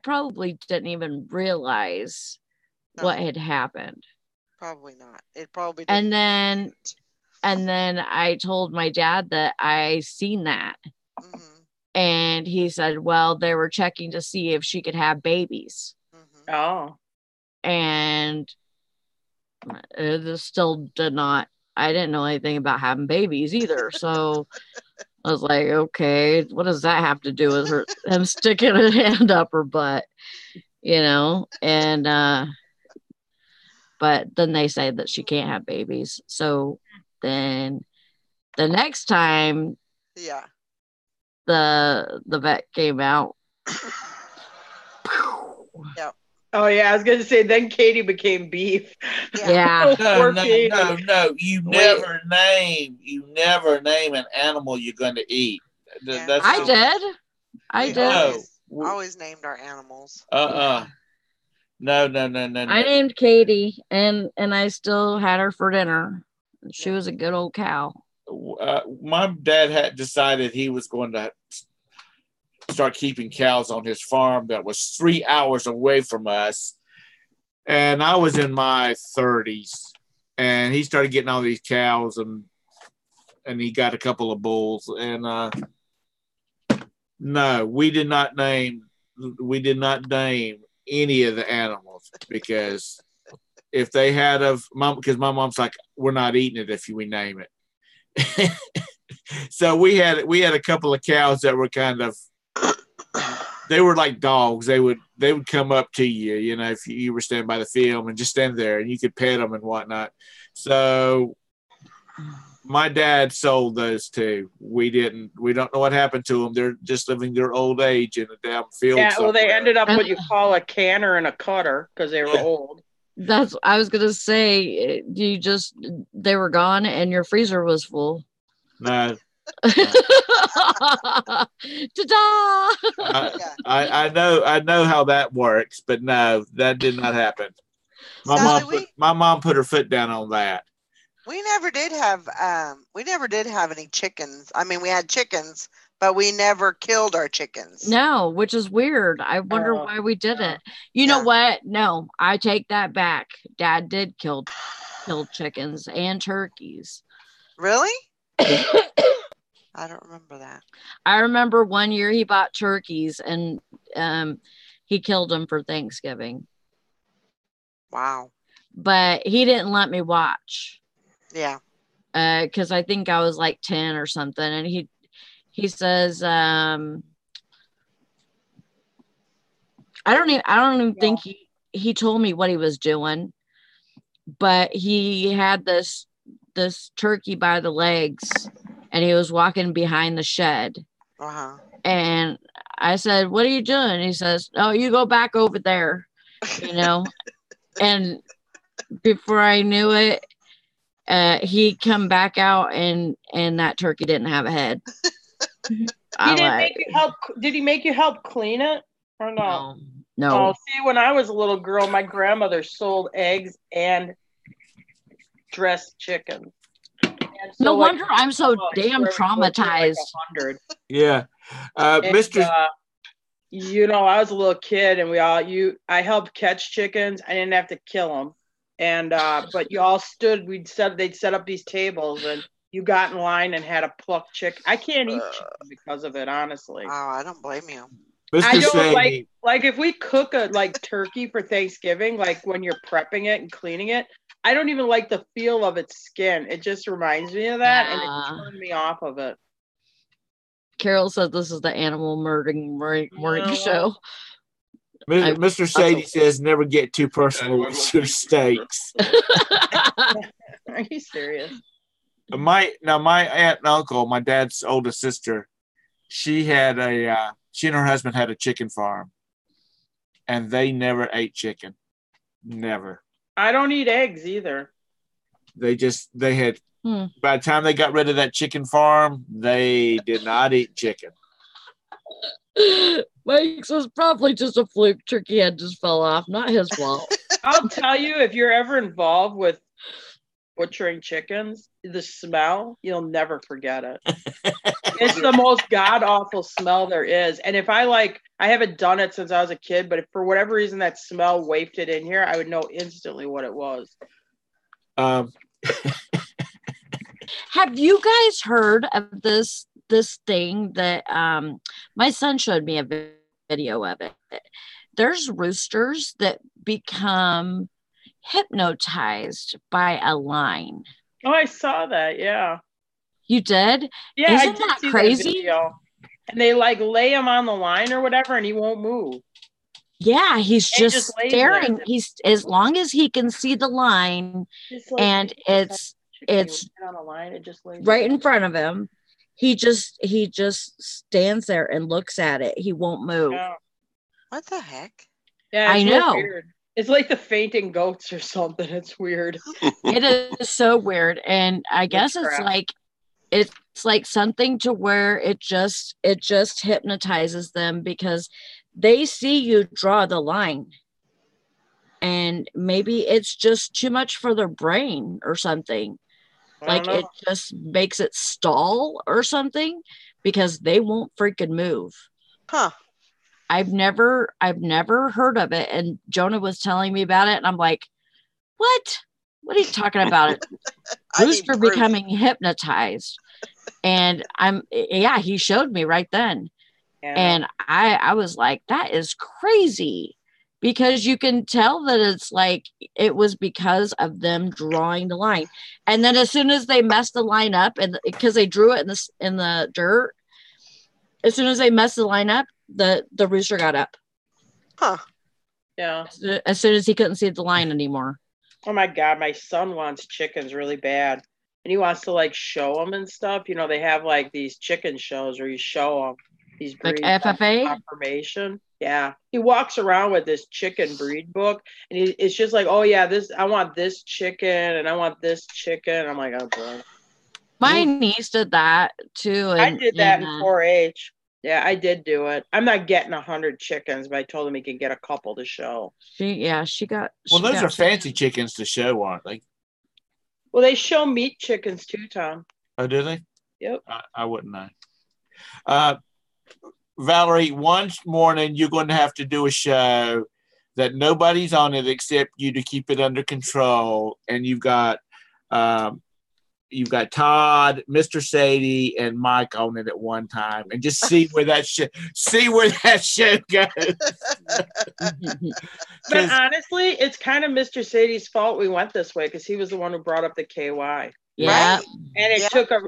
probably didn't even realize what had happened. Probably not. It probably And didn't. then I told my dad that I seen that. Mm-hmm. And he said, well, they were checking to see if she could have babies. Mm-hmm. Oh. And it still did not, I didn't know anything about having babies either. So I was like, okay, what does that have to do with him sticking a hand up her butt? And but then they say that she can't have babies. So then the next time Yeah. the vet came out. Yep. Oh yeah, I was gonna say then Katie became beef. Yeah. Poor No. You never name an animal you're going to eat. Yeah. I did. Always named our animals. No. I named Katie, and I still had her for dinner. She was a good old cow. My dad had decided he was going to start keeping cows on his farm that was 3 hours away from us. And I was in my 30s, and he started getting all these cows, and he got a couple of bulls. And no, we did not name any of the animals, because if they had because my mom's like, we're not eating it if we name it. So we had a couple of cows that were kind of, they were like dogs. They would come up to you, if you were standing by the field, and just stand there, and you could pet them and whatnot. So my dad sold those two. We don't know what happened to them. They're just living their old age in a damn field. Yeah, well, they somewhere. ended up what you call a canner and a cutter because they were old. I was gonna say, they were gone and your freezer was full. No. Ta-da! I know how that works, but no, that did not happen. My mom put her foot down on that. We never did have any chickens. I mean, we had chickens, but we never killed our chickens. No, which is weird. I wonder why we didn't. You know what? No, I take that back. Dad did kill chickens and turkeys. Really? I don't remember that. I remember one year he bought turkeys, and he killed them for Thanksgiving. Wow. But he didn't let me watch. Yeah. Because I think I was like 10 or something, and he says, I don't even think he told me what he was doing, but he had this turkey by the legs, and he was walking behind the shed. Uh-huh. And I said, "What are you doing?" He says, "Oh, you go back over there," you know. And before I knew it, he come back out, and that turkey didn't have a head. He didn't make you help. Did he make you help clean it or no? No. Oh, see, when I was a little girl, my grandmother sold eggs and dressed chicken. So, no wonder I'm so damn traumatized. Like yeah. Mr. I was a little kid, and I helped catch chickens. I didn't have to kill them. And but you all stood. They'd set up these tables, and you got in line and had a plucked chicken. I can't eat chicken because of it, honestly. Oh, I don't blame you. I don't like if we cook a turkey for Thanksgiving, like when you're prepping it and cleaning it, I don't even like the feel of its skin. It just reminds me of that, and it turned me off of it. Carol said this is the animal murdering show. Mr. Sadie says never get too personal with your steaks. Are you serious? My aunt and uncle, my dad's oldest sister, she and her husband had a chicken farm, and they never ate chicken. Never. I don't eat eggs either. By the time they got rid of that chicken farm, they did not eat chicken. Mike's was probably just a fluke. Turkey head just fell off. Not his fault. I'll tell you, if you're ever involved with butchering chickens, the smell, you'll never forget it. It's the most god-awful smell there is. And if I haven't done it since I was a kid, but if for whatever reason that smell wafted in here, I would know instantly what it was. Have you guys heard of this thing that my son showed me a video of it? There's roosters that become hypnotized by a line. Oh, I saw that. Yeah. You did? Yeah. Isn't that crazy? That and they lay him on the line or whatever, and he won't move. Yeah, he's just staring. He's as long as he can see the line, and it's on a line, it just lays right in front of him. He just stands there and looks at it. He won't move. Yeah. What the heck? Yeah, I know. Weird. It's like the fainting goats or something. It's weird. It is so weird, and I guess it's like something to where it just hypnotizes them because they see you draw the line, and maybe it's just too much for their brain or something. It just makes it stall or something because they won't freaking move. Huh. I've never heard of it. And Jonah was telling me about it, and I'm like, what are you talking about? Rooster becoming hypnotized. And he showed me right then. Yeah. And I was like, that is crazy, because you can tell that it's it was because of them drawing the line. And then as soon as they messed the line up, and because they drew it in the dirt, as soon as they messed the line up, the rooster got up. Huh. Yeah. As soon as he couldn't see the line anymore. Oh my God, my son wants chickens really bad. And he wants to show them and stuff. They have these chicken shows where you show them these breeds. Like FFA? Confirmation. Yeah. He walks around with this chicken breed book, and it's just oh yeah, I want this chicken and I want this chicken. I'm like, oh boy. My niece did that too. I did that in 4-H. Yeah, I did do it. I'm not getting 100 chickens, but I told him he could get a couple to show. She got. Well, those are fancy chickens to show, aren't they? Well, they show meat chickens too, Tom. Oh, do they? Yep. I wouldn't know. Valerie, one morning you're going to have to do a show that nobody's on it except you to keep it under control, and you've got you've got Todd, Mr. Sadie, and Mike on it at one time, and just see where that show goes. But honestly, it's kind of Mr. Sadie's fault we went this way because he was the one who brought up the KY. Yeah, Right? And it took a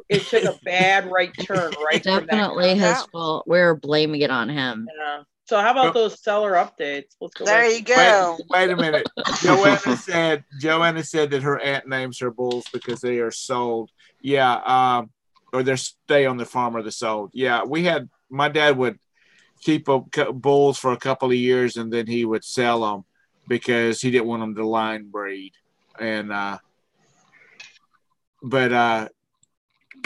bad right turn right from that. definitely his fault. We're blaming it on him. Yeah. So how about those seller updates? Let's go. There you go. Wait a minute. Joanna said that her aunt names her bulls because they are sold. Yeah, or they stay on the farm or they're sold. Yeah, my dad would keep bulls for a couple of years and then he would sell them because he didn't want them to line breed. And but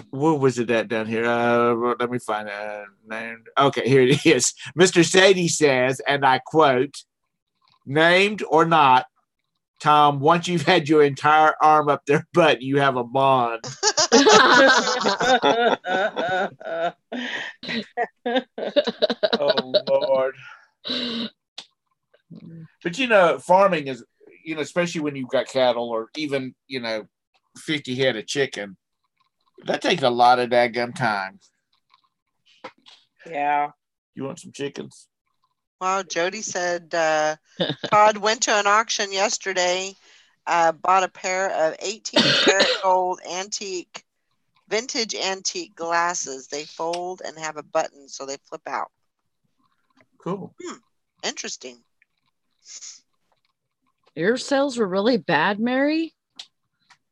what was it at down here? Let me find a name. Okay, here it is. Mr. Sadie says, and I quote, "Named or not, Tom, once you've had your entire arm up their butt, you have a bond." Oh, Lord. But, farming is, especially when you've got cattle or even, 50 head of chicken, that takes a lot of daggum time. Yeah. You want some chickens? Wow, Jody said Todd went to an auction yesterday, bought a pair of 18 karat gold vintage antique glasses. They fold and have a button so they flip out. Cool. Interesting. Your sales were really bad, Mary?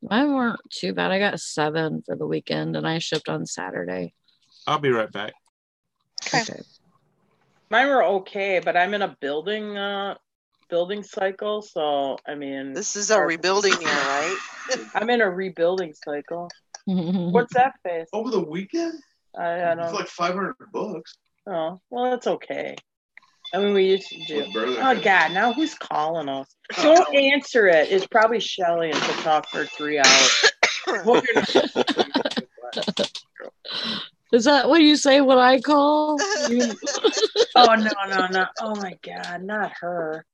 Mine weren't too bad. I got 7 for the weekend and I shipped on Saturday. I'll be right back. Okay. Mine were okay, but I'm in a building cycle, so I mean this is a rebuilding year, right? I'm in a rebuilding cycle. What's that face? Over the weekend? I don't know. It's like $500. Oh, well, that's okay. I mean, we used to do. Oh God! Now who's calling us? Don't answer it. It's probably Shelly, and she'll talk for 3 hours. Hope you're not. Is that what you say when I call? Oh no! Oh my God! Not her.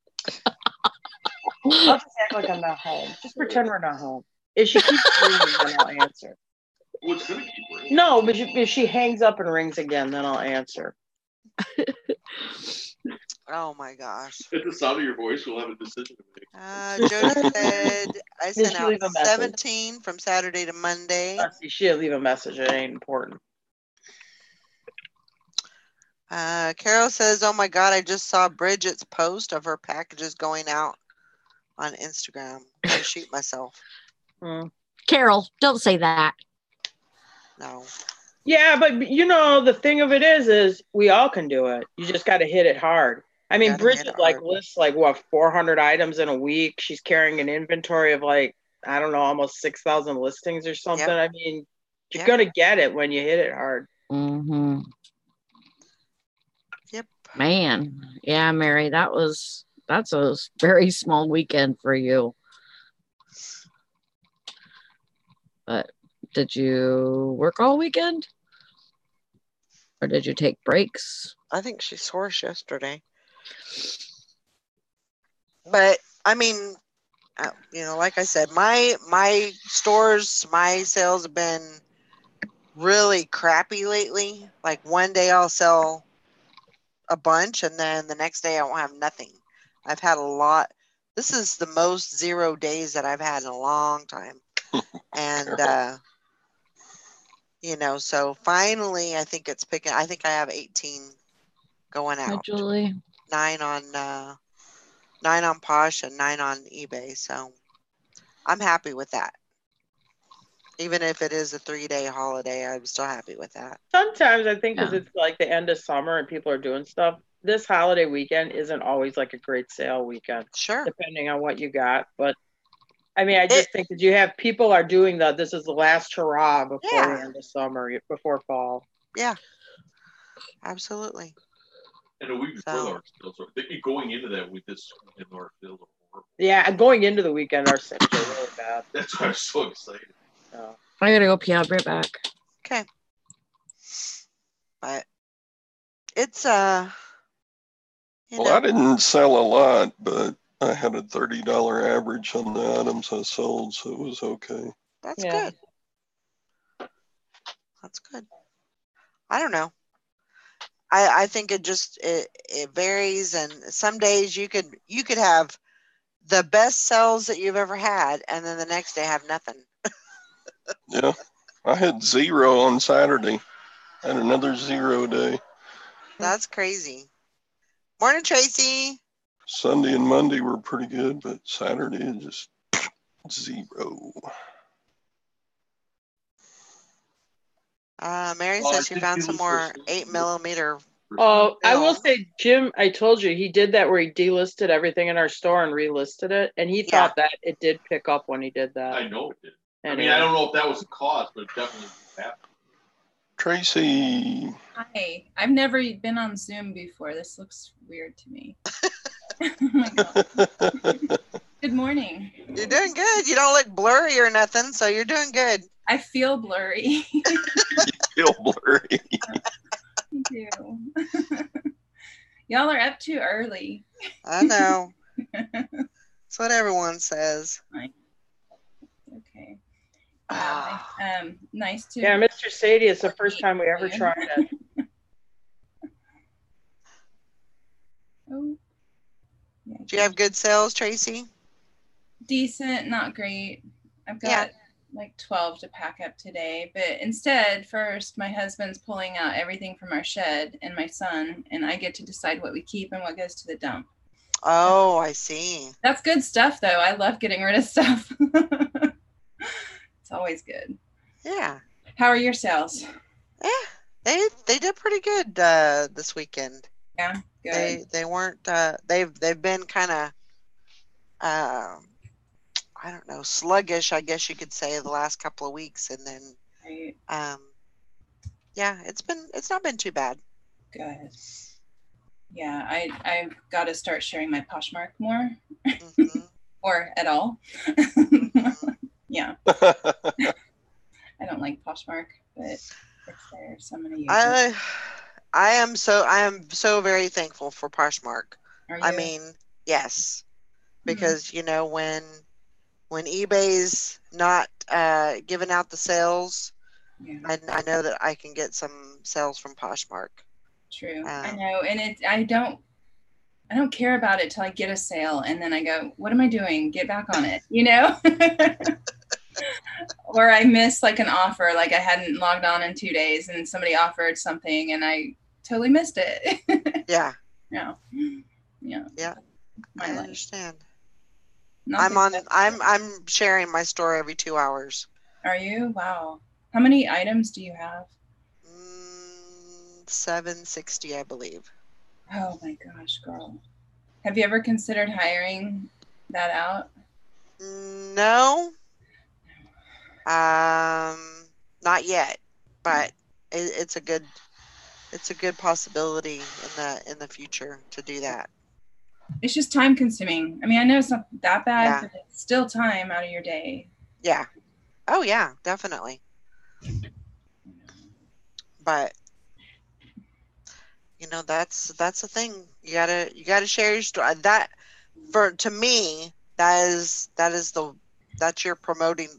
I'll just act like I'm not home. Just pretend we're not home. If she keeps ringing, then I'll answer. Well, it's gonna keep ringing. No, but if she hangs up and rings again, then I'll answer. Oh my gosh. At the sound of your voice, we'll have a decision to Jody make. said I Did sent she out leave a message? 17 from Saturday to Monday. She'll leave a message. It ain't important. Carol says, "Oh my God, I just saw Bridget's post of her packages going out on Instagram. I shoot myself." Carol, don't say that. No. Yeah, but the thing of it is we all can do it. You just got to hit it hard. I mean, Bridget lists 400 items in a week. She's carrying an inventory of I don't know, almost 6,000 listings or something. Yep. I mean, you're gonna get it when you hit it hard. Mm-hmm. Yep. Man, yeah, Mary, that's a very small weekend for you. But did you work all weekend? Or did you take breaks? I think she's hoarse yesterday. But I mean, like I said, my stores, my sales have been really crappy lately. Like one day I'll sell a bunch and then the next day I won't have nothing. I've had a lot. This is the most 0 days that I've had in a long time. And so finally I think it's picking. I think I have 18 going out. Hi, Julie. 9 on Posh and 9 on eBay. So I'm happy with that. Even if it is a 3-day holiday, I'm still happy with that. Sometimes I think because it's like the end of summer and people are doing stuff, this holiday weekend isn't always like a great sale weekend. Sure. Depending on what you got. But I mean, I just think that you have people are doing this is the last hurrah before the end of summer, before fall. Yeah. Absolutely. And a week before our sales, so going into that week, this weekend our sales are horrible. Yeah, going into the weekend, our sales are really bad. That's why I'm so excited. I gotta go pee. I'll be right back. Okay. But it's Well, I didn't sell a lot, but I had a $30 average on the items I sold, so it was okay. That's good. That's good. I don't know. I think it varies, and some days you could have the best sales that you've ever had, and then the next day have nothing. Yeah. I had 0 on Saturday. I had another 0 day. That's crazy. Morning, Tracy. Sunday and Monday were pretty good, but Saturday is just 0. Mary says she found some more 8mm. Oh, I will film. say, Jim, I told you he did that where he delisted everything in our store and relisted it, and he thought that it did pick up when he did that. I know it did. Anyway. I mean, I don't know if that was the cause, but it definitely happened. Tracy. Hi. I've never been on Zoom before. This looks weird to me. Oh my God. Good morning. You're doing good. You don't look blurry or nothing, so you're doing good. I feel blurry. You feel blurry. I do. Y'all are up too early. I know. That's what everyone says. Okay. Nice to. Yeah, Mr. Sadie, it's the first time we ever tried it. Oh. Yeah, Do you have good sales, Tracy? Decent, not great. I've got like 12 to pack up today, but instead, first, my husband's pulling out everything from our shed and my son, and I get to decide what we keep and what goes to the dump. Oh, I see. That's good stuff, though. I love getting rid of stuff. It's always good. Yeah. How are your sales? Yeah, they did pretty good this weekend. Yeah, good. They weren't they've been kind of I don't know, sluggish, I guess you could say, the last couple of weeks, and then Right. yeah, it's not been too bad. Good. Yeah, I've got to start sharing my Poshmark more, or at all. Yeah. I don't like Poshmark, but it's there. So I'm gonna use it. I am so very thankful for Poshmark. Are you? I mean, yes, because you know when eBay's not giving out the sales, I know that I can get some sales from Poshmark. True. I know, and I don't care about it till I get a sale, and then I go, what am I doing? Get back on it, you know? Or I miss like an offer, like I hadn't logged on in 2 days and somebody offered something and I totally missed it. Yeah. Yeah. Yeah. Yeah. I understand. Nothing I'm sharing my store every 2 hours. Are you? Wow. How many items do you have? 760, I believe. Oh my gosh, girl. Have you ever considered hiring that out? No. Not yet, but it's a good possibility in the future to do that. It's just time consuming. I mean, I know it's not that bad, Yeah. but it's still time out of your day. Yeah. Oh yeah, definitely. But you know, that's the thing. You gotta share your story. To me, that's your promoting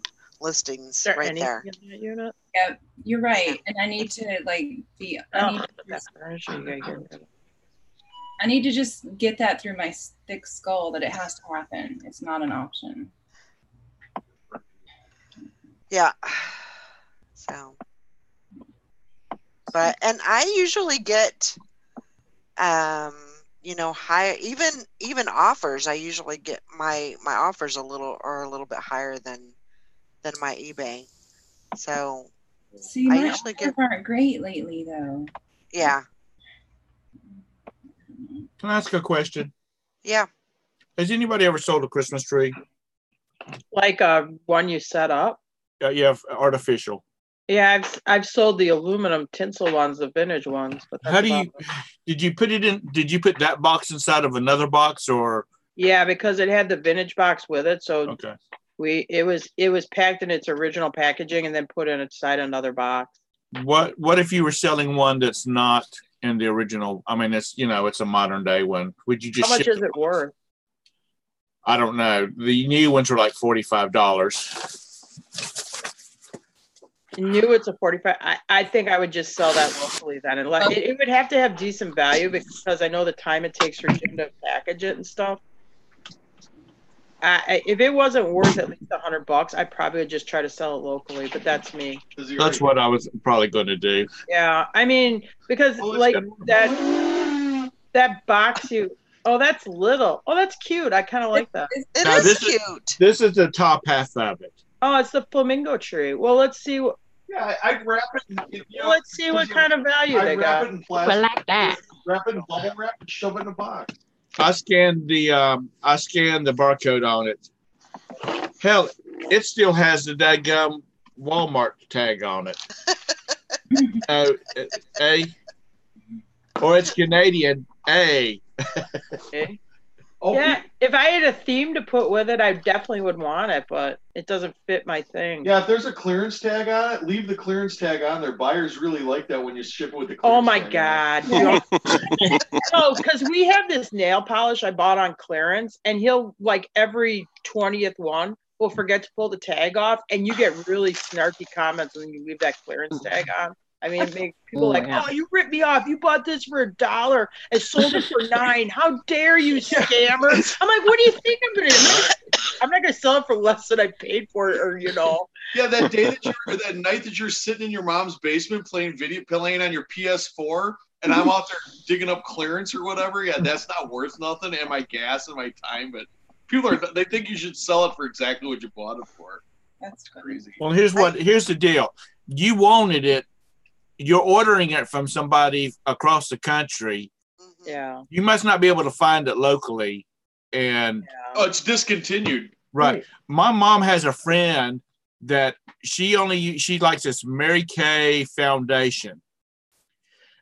listings right there. In that unit? Yeah, you're right. And I need to I need to just get that through my thick skull that it has to happen. It's not an option. Yeah. So, and I usually get, higher, even offers. I usually get my offers a little bit higher than my eBay. So, see, my offers aren't great lately, though. Yeah. Can I ask a question? Yeah. Has anybody ever sold a Christmas tree? Like one you set up? Yeah, artificial. Yeah, I've sold the aluminum tinsel ones, the vintage ones. But how do you? Did you put that box inside of another box, or? Yeah, because it had the vintage box with it, so okay. It was packed in its original packaging and then put inside another box. What if you were selling one that's not in the original? I mean, it's it's a modern day one. Would you just? How much is it worth? I don't know. The new ones are like $45. New, it's a 45. I think I would just sell that locally then. And it would have to have decent value because I know the time it takes for Jim to package it and stuff. If it wasn't worth at least $100, I probably would just try to sell it locally. But that's me. That's what I was probably going to do. Yeah, I mean, because like that box you. Oh, that's little. Oh, that's cute. I kind of like that. It is cute. This is the top half of it. Oh, it's the flamingo tree. Well, let's see. Yeah, I'd wrap it. Let's see what kind of value they got. Wrap it in plastic. I like that. Wrap it in bubble wrap and shove it in a box. I scanned the barcode on it. Hell, it still has the daggum Walmart tag on it. Or it's Canadian. A. Okay. Oh, yeah, if I had a theme to put with it, I definitely would want it, but it doesn't fit my thing. Yeah, if there's a clearance tag on it, leave the clearance tag on there. Buyers really like that when you ship it with the clearance Oh my tag God. No, because we have this nail polish I bought on clearance, and he'll, like, every 20th one, will forget to pull the tag off, and you get really snarky comments when you leave that clearance tag on. I mean, it makes people oh, you ripped me off. You bought this for $1 and sold it for $9. How dare you, scammer? I'm like, what do you think I'm going to do? I'm not going to sell it for less than I paid for it, or, you know. Yeah, that night that you're sitting in your mom's basement playing on your PS4, and I'm out there digging up clearance or whatever. Yeah, that's not worth nothing, and my gas and my time. But they think you should sell it for exactly what you bought it for. That's crazy. Well, here's the deal. You wanted it. You're ordering it from somebody across the country. Yeah. You must not be able to find it locally. And it's discontinued. Right. My mom has a friend that she likes this Mary Kay foundation.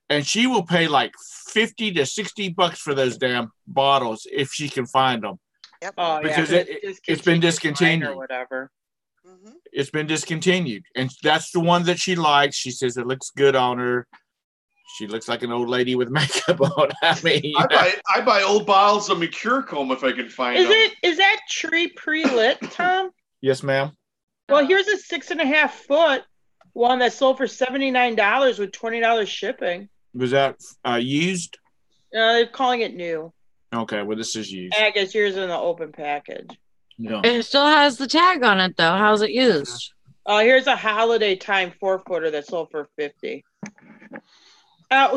And she will pay like $50 to $60 for those damn bottles if she can find them. Yep. Oh, because it's been discontinued. Or whatever. It's been discontinued, and that's the one that she likes. She says it looks good on her. She looks like an old lady with makeup on. I mean, I buy old bottles of Mercurochrome if I can find them. Is that tree pre-lit, Tom? Yes, ma'am. Well, here's a 6.5 foot one that sold for $79 with $20 shipping. Was that used? They're calling it new. Okay, well, this is used. I guess yours is in the open package. Yeah. It still has the tag on it, though. How's it used? Here's a holiday time 4-footer that sold for $50.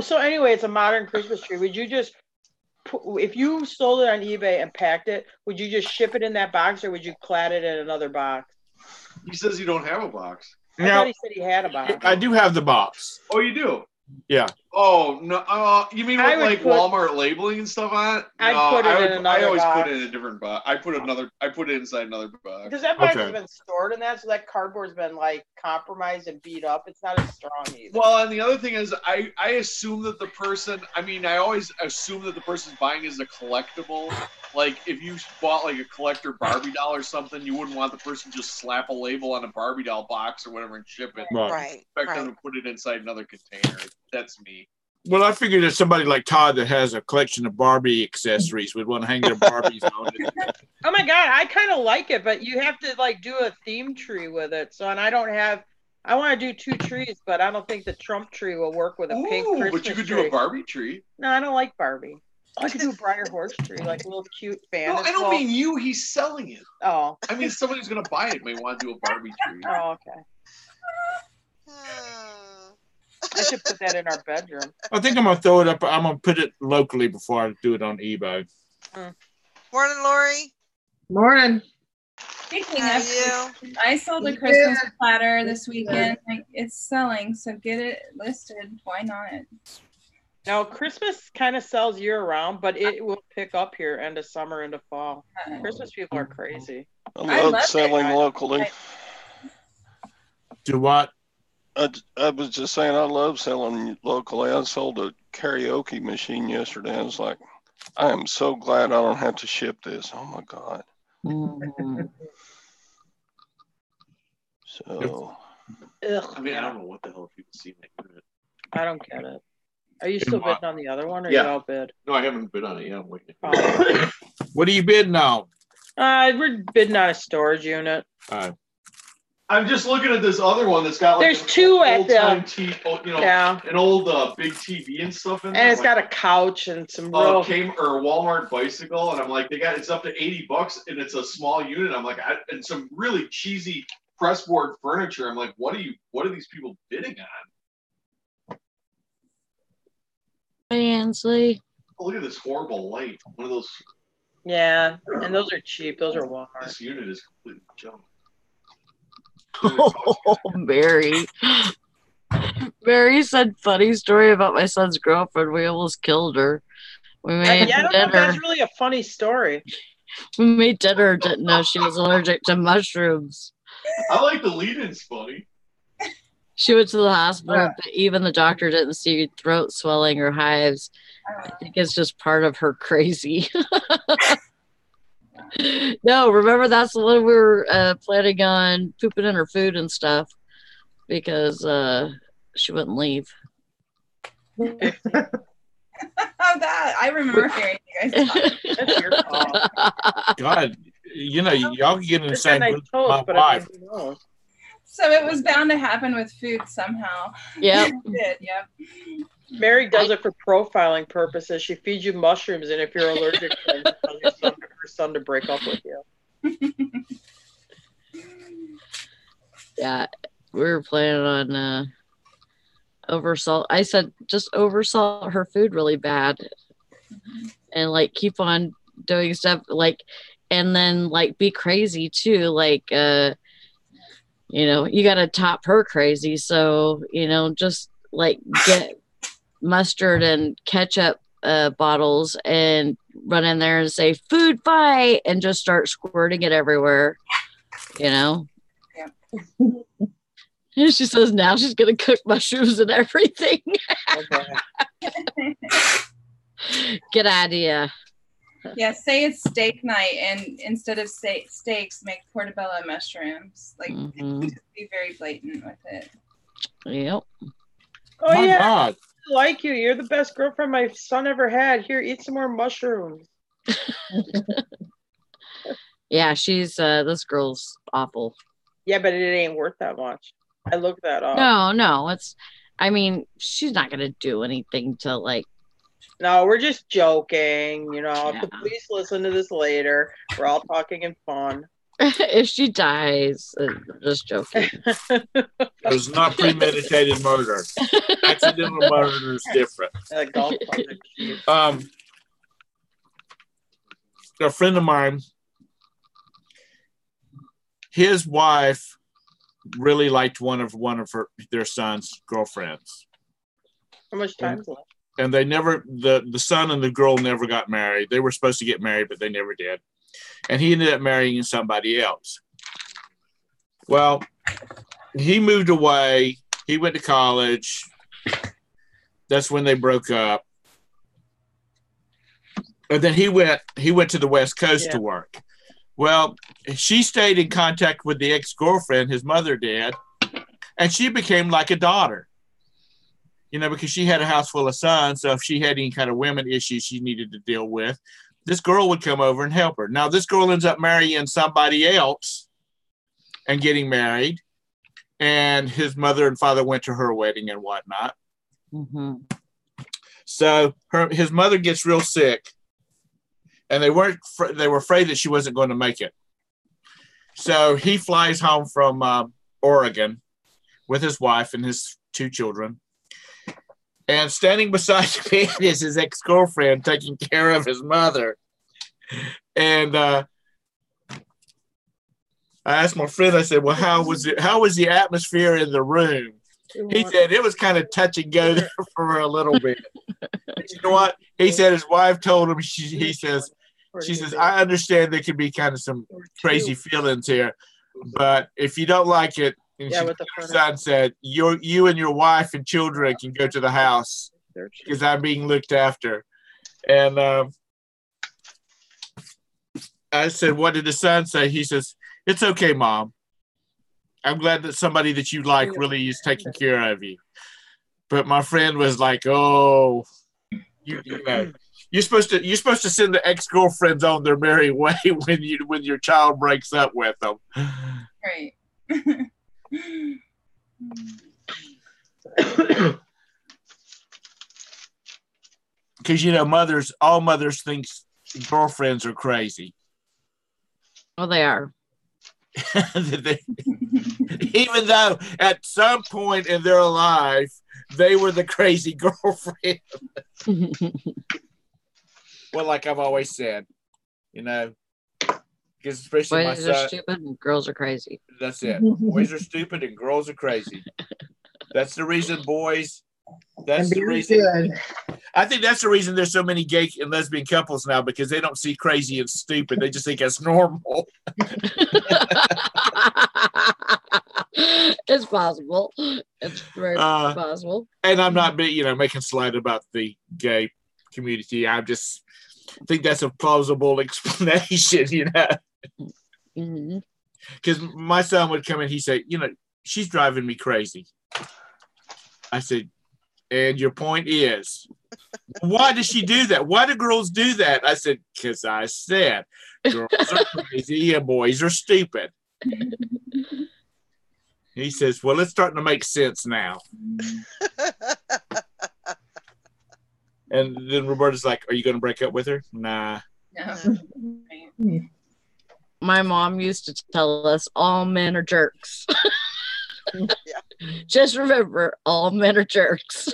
So anyway, it's a modern Christmas tree. Would you just, if you sold it on eBay and packed it, would you just ship it in that box, or would you clad it in another box? He says you don't have a box. I thought he said he had a box. I do have the box. Oh, you do? Yeah. Oh no! You mean with like Walmart labeling and stuff on it? I always put it in a different box. I put it inside another box. Because that box has been stored in that, so that cardboard's been like compromised and beat up. It's not as strong either. Well, and the other thing is, I assume that the person. I mean, I always assume that the person's buying is a collectible. Like if you bought like a collector Barbie doll or something, you wouldn't want the person to just slap a label on a Barbie doll box or whatever and ship it. Right. Expect them to put it inside another container. That's me. Well, I figured that somebody like Todd that has a collection of Barbie accessories would want to hang their Barbies on it. Oh my God, I kind of like it, but you have to like do a theme tree with it. So, and I want to do 2 trees, but I don't think the Trump tree will work with a pink Christmas but you could tree. do a Barbie tree. No, I don't like Barbie. I could do a Briar horse tree, like a little cute fan. No, I don't mean you. He's selling it. Oh. I mean, somebody who's going to buy it may want to do a Barbie tree. Oh, okay. I should put that in our bedroom. I think I'm going to throw it up. I'm going to put it locally before I do it on eBay. Morning, Lori. Morning. Speaking of, I sold a Christmas platter this weekend. Like, it's selling, so get it listed. Why not? Now, Christmas kind of sells year-round, but it will pick up here end of summer into fall. Christmas people are crazy. I love selling locally. Do what? I was just saying I love selling locally. I sold a karaoke machine yesterday. I was like, I am so glad I don't have to ship this. Oh, my God. So. Ugh, I mean, I don't know what the hell people see me do it. I don't get it. Are you still bidding on the other one, or you all bid? No, I haven't bid on it yet. I'm waiting. What are you bidding on? We're bidding on a storage unit. I'm just looking at this other one that's got like There's two at the an old big TV and stuff in there. And it's got a couch and some real Walmart bicycle, and I'm like, it's up to $80, and it's a small unit. I'm like, and some really cheesy pressboard furniture. I'm like, what are these people bidding on? Hey, Ansley. Oh, look at this horrible light. One of those. Yeah, and those are cheap. Those are Walmart. This unit is completely junk. Oh, Mary. Mary said funny story about my son's girlfriend. We almost killed her. We made I don't know if that's really a funny story. We made dinner, didn't know she was allergic to mushrooms. I like the lead-ins funny. She went to the hospital, but even the doctor didn't see throat swelling or hives. I think it's just part of her crazy. No, remember that's the one we were planning on pooping in her food and stuff because she wouldn't leave. Oh, that I remember hearing you guys talk. That's your fault. God, y'all can get in the It's same nice group toast, with but my I wife. think who knows? So it was bound to happen with food somehow. Yep. It did, yep. Mary does it for profiling purposes. She feeds you mushrooms, and if you're allergic, then she tells her son to break up with you. Yeah, we were planning on oversalt. I said just oversalt her food really bad, and like keep on doing stuff like, and then like be crazy too. Like, you got to top her crazy. So just like get mustard and ketchup bottles and run in there and say food fight and just start squirting it everywhere. Yeah. And she says now she's gonna cook mushrooms and everything. Okay. Good idea. Yeah, say it's steak night, and instead of steaks, make portobello mushrooms. Like, just be very blatant with it. Yep. Oh, My yeah. God. I like you. You're the best girlfriend my son ever had. Here, eat some more mushrooms. Yeah, she's this girl's awful. Yeah, but it ain't worth that much. I looked that up. No, she's not gonna do anything to like. No, we're just joking. If Yeah. the police listen to this later, we're all talking in fun. If she dies, just joking. It was not premeditated murder. Accidental murder is different. Golf project. A friend of mine, his wife really liked one of their son's girlfriends. How much time's left? And they never, the son and the girl never got married. They were supposed to get married, but they never did. And he ended up marrying somebody else. Well, he moved away. He went to college. That's when they broke up. And then he went to the West Coast to work. Well, she stayed in contact with the ex-girlfriend, his mother did, and she became like a daughter. Because she had a house full of sons, so if she had any kind of women issues she needed to deal with, this girl would come over and help her. Now, this girl ends up marrying somebody else and getting married, and his mother and father went to her wedding and whatnot. Mm-hmm. So his mother gets real sick, and they were afraid that she wasn't going to make it. So he flies home from Oregon with his wife and his 2 children. And standing beside me is his ex-girlfriend taking care of his mother. And I asked my friend, I said, well, how was the atmosphere in the room? He said it was kind of touch and go there for a little bit. But you know what? He said his wife told him, she says, I understand there could be kind of some crazy feelings here, but if you don't like it, and her son said, you and your wife and children can go to the house because I'm being looked after. And I said, what did the son say? He says, it's okay, Mom. I'm glad that somebody that you like really is taking care of you. But my friend was like, oh, you're supposed to send the ex-girlfriends on their merry way when your child breaks up with them. Right. Because all mothers think girlfriends are crazy. Well, they are. Even though at some point in their life they were the crazy girlfriend. Well, like I've always said, because especially my Boys son, are stupid and girls are crazy. that's it. Boys are stupid and girls are crazy. That's the reason, boys. That's the reason. Good. I think that's the reason there's so many gay and lesbian couples now, because they don't see crazy and stupid. They just think that's normal. It's possible. It's very possible. And I'm not, making slight about the gay community. I just think that's a plausible explanation, Because my son would come in, he'd say, she's driving me crazy. I said, and your point is, why does she do that? Why do girls do that? I said, because I said girls are crazy and boys are stupid. He says, well, it's starting to make sense now. And then Roberta's like, are you going to break up with her? Nah. No. My mom used to tell us all men are jerks. Yeah. Just remember, all men are jerks.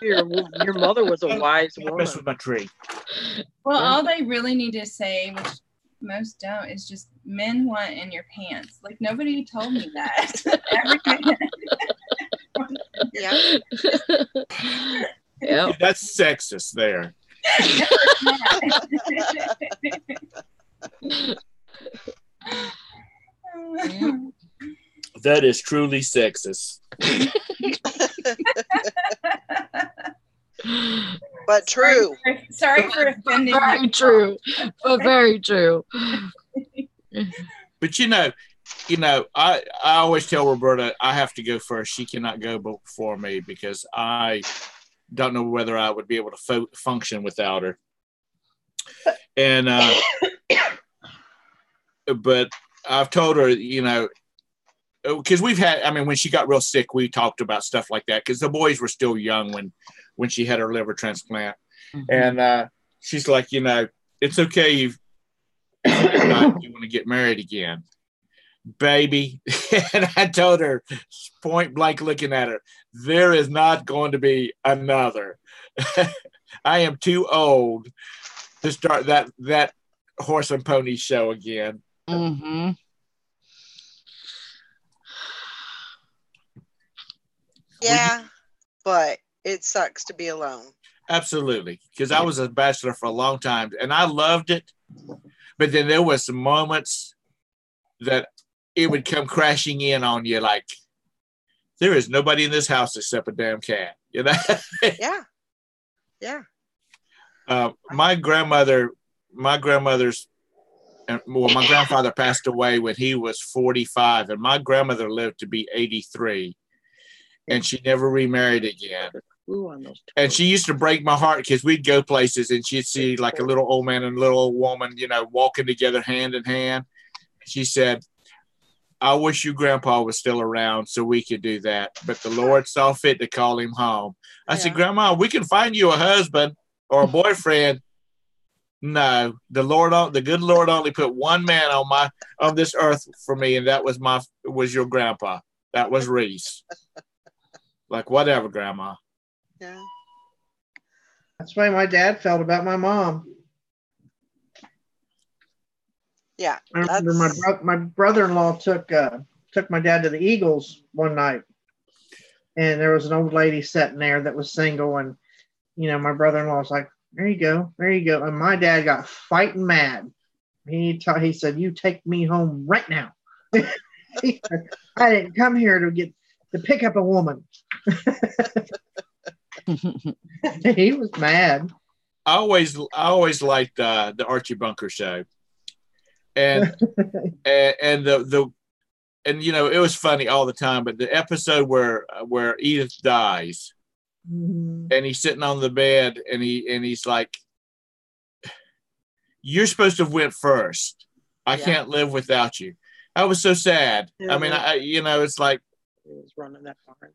Your mother was a wise Don't woman. mess with my tree. Well, all they really need to say, which most don't, is just men want in your pants. Like, nobody told me that. Yeah. Yep. That's sexist there. That is truly sexist. But true. Sorry for offending Very you. true. But very true. But I always tell Roberta I have to go first. She cannot go before me because I don't know whether I would be able to function without her. And but I've told her, because we've had, when she got real sick, we talked about stuff like that because the boys were still young when she had her liver transplant. Mm-hmm. And she's like, it's okay if you want to get married again, baby. And I told her, point blank looking at her, there is not going to be another. I am too old to start that horse and pony show again. Mm-hmm. Yeah, but it sucks to be alone. Absolutely, because I was a bachelor for a long time and I loved it, but then there was some moments that it would come crashing in on you like there is nobody in this house except a damn cat. Yeah. My grandfather passed away when he was 45 and my grandmother lived to be 83 and she never remarried again. And she used to break my heart because we'd go places and she'd see like a little old man and a little old woman, walking together hand in hand. She said, I wish your grandpa was still around so we could do that. But the Lord saw fit to call him home. I said, Grandma, we can find you a husband or a boyfriend. No, the good Lord only put one man on this earth for me, and that was your grandpa. That was Reese. Like, whatever, Grandma. Yeah. That's the way my dad felt about my mom. Yeah. I remember my brother-in-law took my dad to the Eagles one night, and there was an old lady sitting there that was single, and my brother-in-law was like, there you go, and my dad got fighting mad. He said, you take me home right now. He said, I didn't come here to pick up a woman. He was mad. I always liked the Archie Bunker show, and it was funny all the time. But the episode where Edith dies, and he's sitting on the bed, and he's like, "You're supposed to have went first. I can't live without you." I was so sad. I mean, it's like He was running that barn.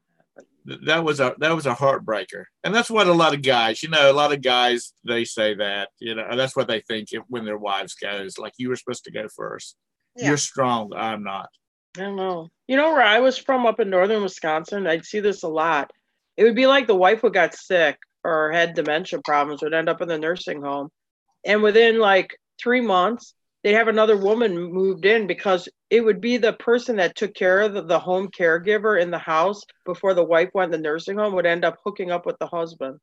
That was a heartbreaker, and that's what a lot of guys, a lot of guys, they say that, that's what they think when their wives go, is like, you were supposed to go first. Yeah. You're strong, I'm not. I don't know. Where I was from up in northern Wisconsin, I'd see this a lot. It would be like the wife who got sick or had dementia problems would end up in the nursing home, and within like 3 months they'd have another woman moved in, because it would be the person that took care of the home caregiver in the house before the wife went to the nursing home would end up hooking up with the husband.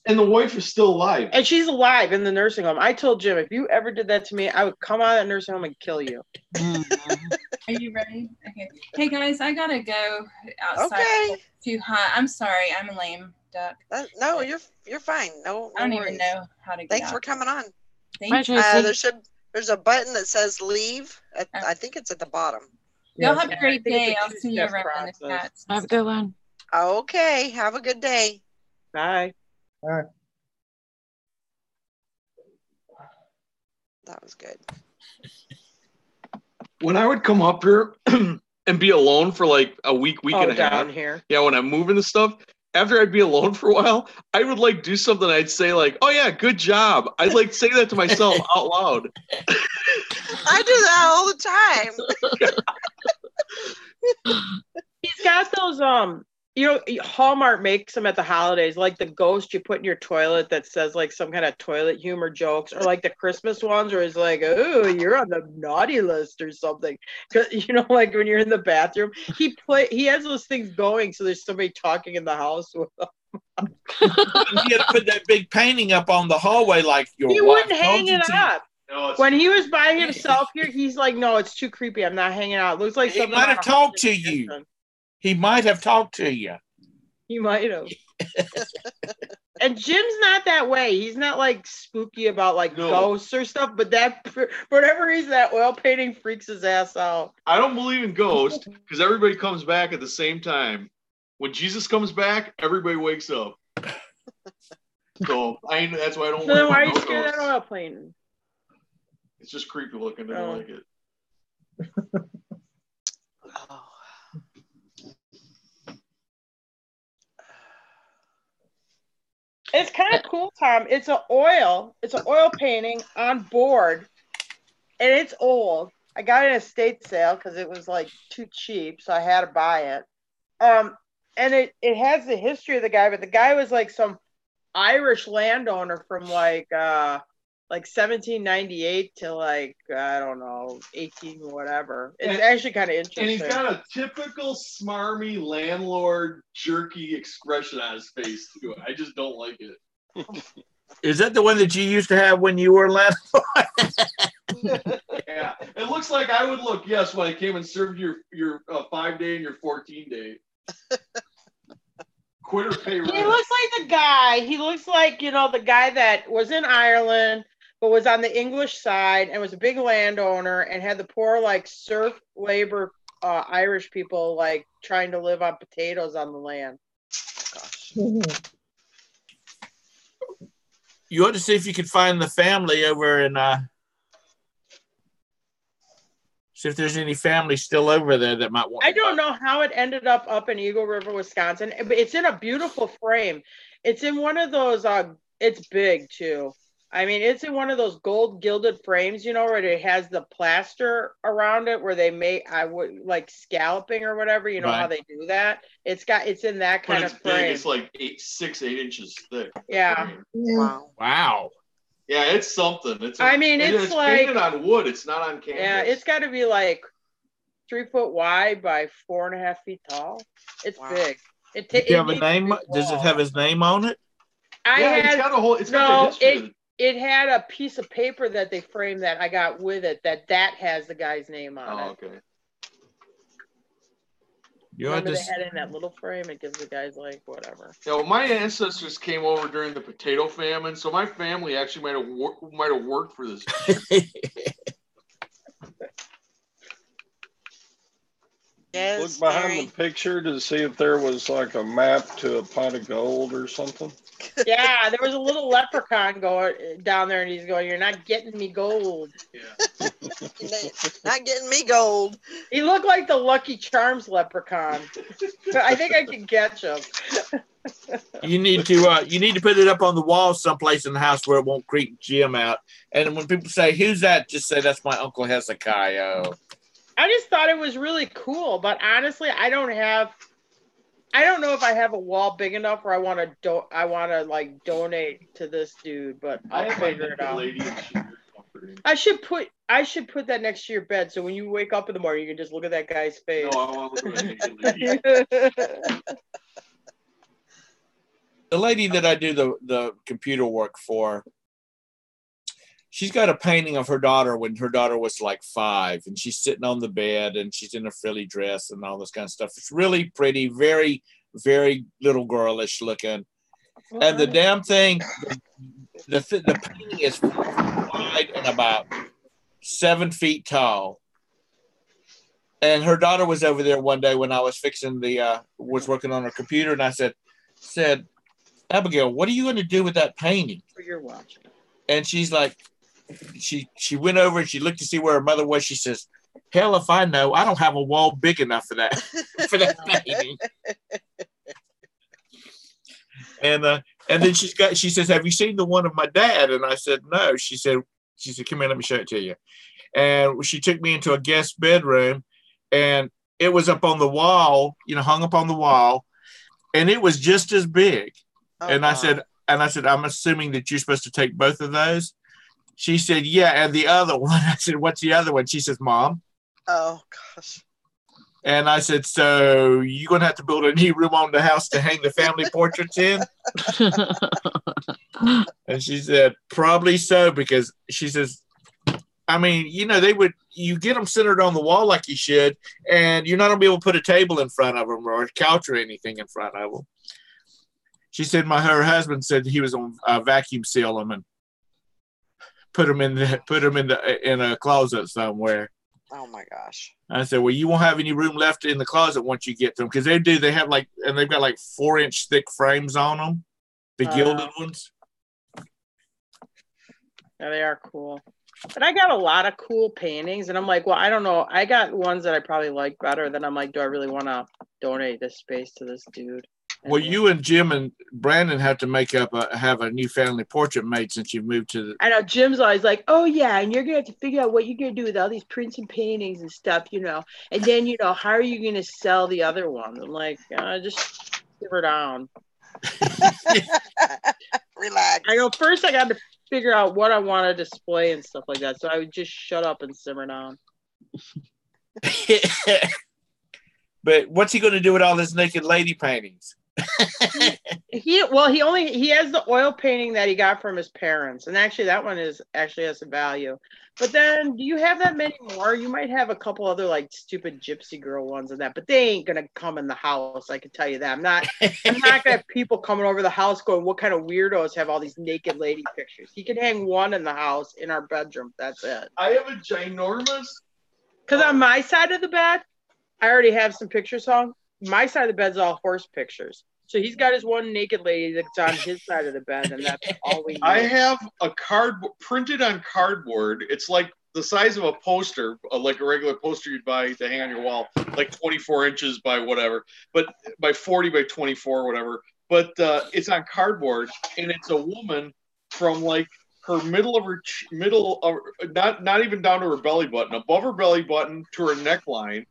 And the wife is still alive. And she's alive in the nursing home. I told Jim, if you ever did that to me, I would come out of the nursing home and kill you. Are you ready? Okay. Hey guys, I gotta go outside. Okay. It's too hot. I'm sorry. I'm a lame duck. No, you're fine. No, I don't worries. even know how to get Thanks out. for coming on. Thank you. There's a button that says leave. I think it's at the bottom. Y'all have a great day. I'll see you around in the chats. Have a good one. Okay. Have a good day. Bye. All right. That was good. When I would come up here and be alone for like a week and a half. Down here. Yeah, when I'm moving and stuff, after I'd be alone for a while, I would like do something. I'd say like, "Oh yeah, good job." I'd like say that to myself out loud. I do that all the time. He's got those Hallmark makes them at the holidays, like the ghost you put in your toilet that says like some kind of toilet humor jokes, or like the Christmas ones where it's like, "Oh, you're on the naughty list" or something. Like when you're in the bathroom, he has those things going, so there's somebody talking in the house with him. You had to put that big painting up on the hallway, like your he wife wouldn't hang it up. No, when he was by himself here, he's like, "No, it's too creepy. I'm not hanging out." It looks like he might have talked to you. He might have talked to you. He might have. And Jim's not that way. He's not like spooky about like ghosts or stuff, but that for whatever reason that oil painting freaks his ass out. I don't believe in ghosts because everybody comes back at the same time. When Jesus comes back, everybody wakes up. So that's why I don't. So then why are you scared of that oil painting? It's just creepy looking. I don't like it. It's kind of cool, Tom. It's an oil painting on board, and it's old. I got it at a estate sale because it was like too cheap, so I had to buy it. And it has the history of the guy, but the guy was like some Irish landowner from like 1798 to like, I don't know, 18 whatever. It's actually kind of interesting. And he's got a typical smarmy landlord jerky expression on his face too. I just don't like it. Is that the one that you used to have when you were landlord? Yeah, it looks like I would look, yes, when I came and served your 5-day and your 14-day. Quit or pay rent. He looks like the guy. He looks like, the guy that was in Ireland but was on the English side and was a big landowner and had the poor like serf labor Irish people like trying to live on potatoes on the land. Oh, gosh. You ought to see if you could find the family over in see if there's any family still over there that might want. I don't know how it ended up in Eagle River, Wisconsin, but it's in a beautiful frame. It's in one of those it's big too. I mean, it's in one of those gold gilded frames, where it has the plaster around it, where they make like scalloping or whatever. You know right. How they do that. It's in that kind of frame. Big. It's like 6-8 inches thick. Yeah. Wow. Yeah, it's something. It's like painted on wood. It's not on canvas. Yeah, it's got to be like 3 foot wide by 4.5 feet tall. It's big. Does it have a name? Does it have his name on it? It's got a whole. It's got the history. It had a piece of paper that they framed that I got with it that has the guy's name on it. Okay. Remember they had it in that little frame? It gives the guys like whatever. Yeah, well, my ancestors came over during the potato famine, so my family actually might have worked for this. Yes. Look behind the picture to see if there was like a map to a pot of gold or something. Yeah, there was a little leprechaun going down there, and he's going, "You're not getting me gold." Yeah. Not getting me gold. He looked like the Lucky Charms leprechaun, but I think I can catch him. You need to put it up on the wall someplace in the house where it won't creep Jim out. And when people say, "Who's that?" just say, "That's my Uncle Hezekiah." I just thought it was really cool, but honestly, I don't know if I have a wall big enough where I want to like donate to this dude, but I'll figure it out. Lady and she's very comforting. I should put that next to your bed, so when you wake up in the morning, you can just look at that guy's face. No, I want to look at that lady. The lady that I do the computer work for, she's got a painting of her daughter when her daughter was like 5, and she's sitting on the bed and she's in a frilly dress and all this kind of stuff. It's really pretty, very, very little girlish looking. And the damn thing, the painting is wide and about 7 feet tall. And her daughter was over there one day when I was was working on her computer, and I said, "Abigail, what are you going to do with that painting?" You're watching. And she's like, she went over and she looked to see where her mother was. She says, "Hell if I know. I don't have a wall big enough for that painting." And then she says, "Have you seen the one of my dad?" And I said, "No." She said, "Come here, let me show it to you." And she took me into a guest bedroom, and it was up on the wall, hung up on the wall, and it was just as big. Oh, and I said, "I'm assuming that you're supposed to take both of those?" She said, "Yeah, and the other one." I said, "What's the other one?" She says, "Mom." Oh gosh. And I said, "So you're going to have to build a new room on the house to hang the family portraits in?" And she said, "Probably so," because she says, I mean, you get them centered on the wall like you should, and you're not going to be able to put a table in front of them or a couch or anything in front of them. She said her husband said he was on vacuum seal them and put them in a closet somewhere. Oh my gosh. I said, "Well, you won't have any room left in the closet once you get them," because they have they've got like 4-inch thick frames on them, the gilded ones. Yeah, they are cool. But I got a lot of cool paintings, and I'm like, well, I don't know. I got ones that I probably like better. Then I'm like, do I really want to donate this space to this dude? Well, you and Jim and Brandon have to have a new family portrait made since you moved to the. I know Jim's always like, "Oh yeah, and you're gonna have to figure out what you're gonna do with all these prints and paintings and stuff, And then how are you gonna sell the other ones?" I'm like, just simmer down. Relax. I go first. I got to figure out what I want to display and stuff like that. So I would just shut up and simmer down. But what's he going to do with all his naked lady paintings? He has the oil painting that he got from his parents, and actually that one has some value. But then, do you have that many more? You might have a couple other like stupid gypsy girl ones and that, but they ain't gonna come in the house. I can tell you that. I'm not gonna have people coming over the house going, "What kind of weirdos have all these naked lady pictures?" He can hang one in the house in our bedroom. That's it. I have a ginormous. Because on my side of the bed, I already have some pictures hung. My side of the bed's all horse pictures. So he's got his one naked lady that's on his side of the bed, and that's all we need. I have a card printed on cardboard. It's like the size of a poster, like a regular poster you'd buy to hang on your wall, like 24 inches by whatever, but by 40 by 24, whatever. But it's on cardboard, and it's a woman from like her not even down to her belly button, above her belly button to her neckline,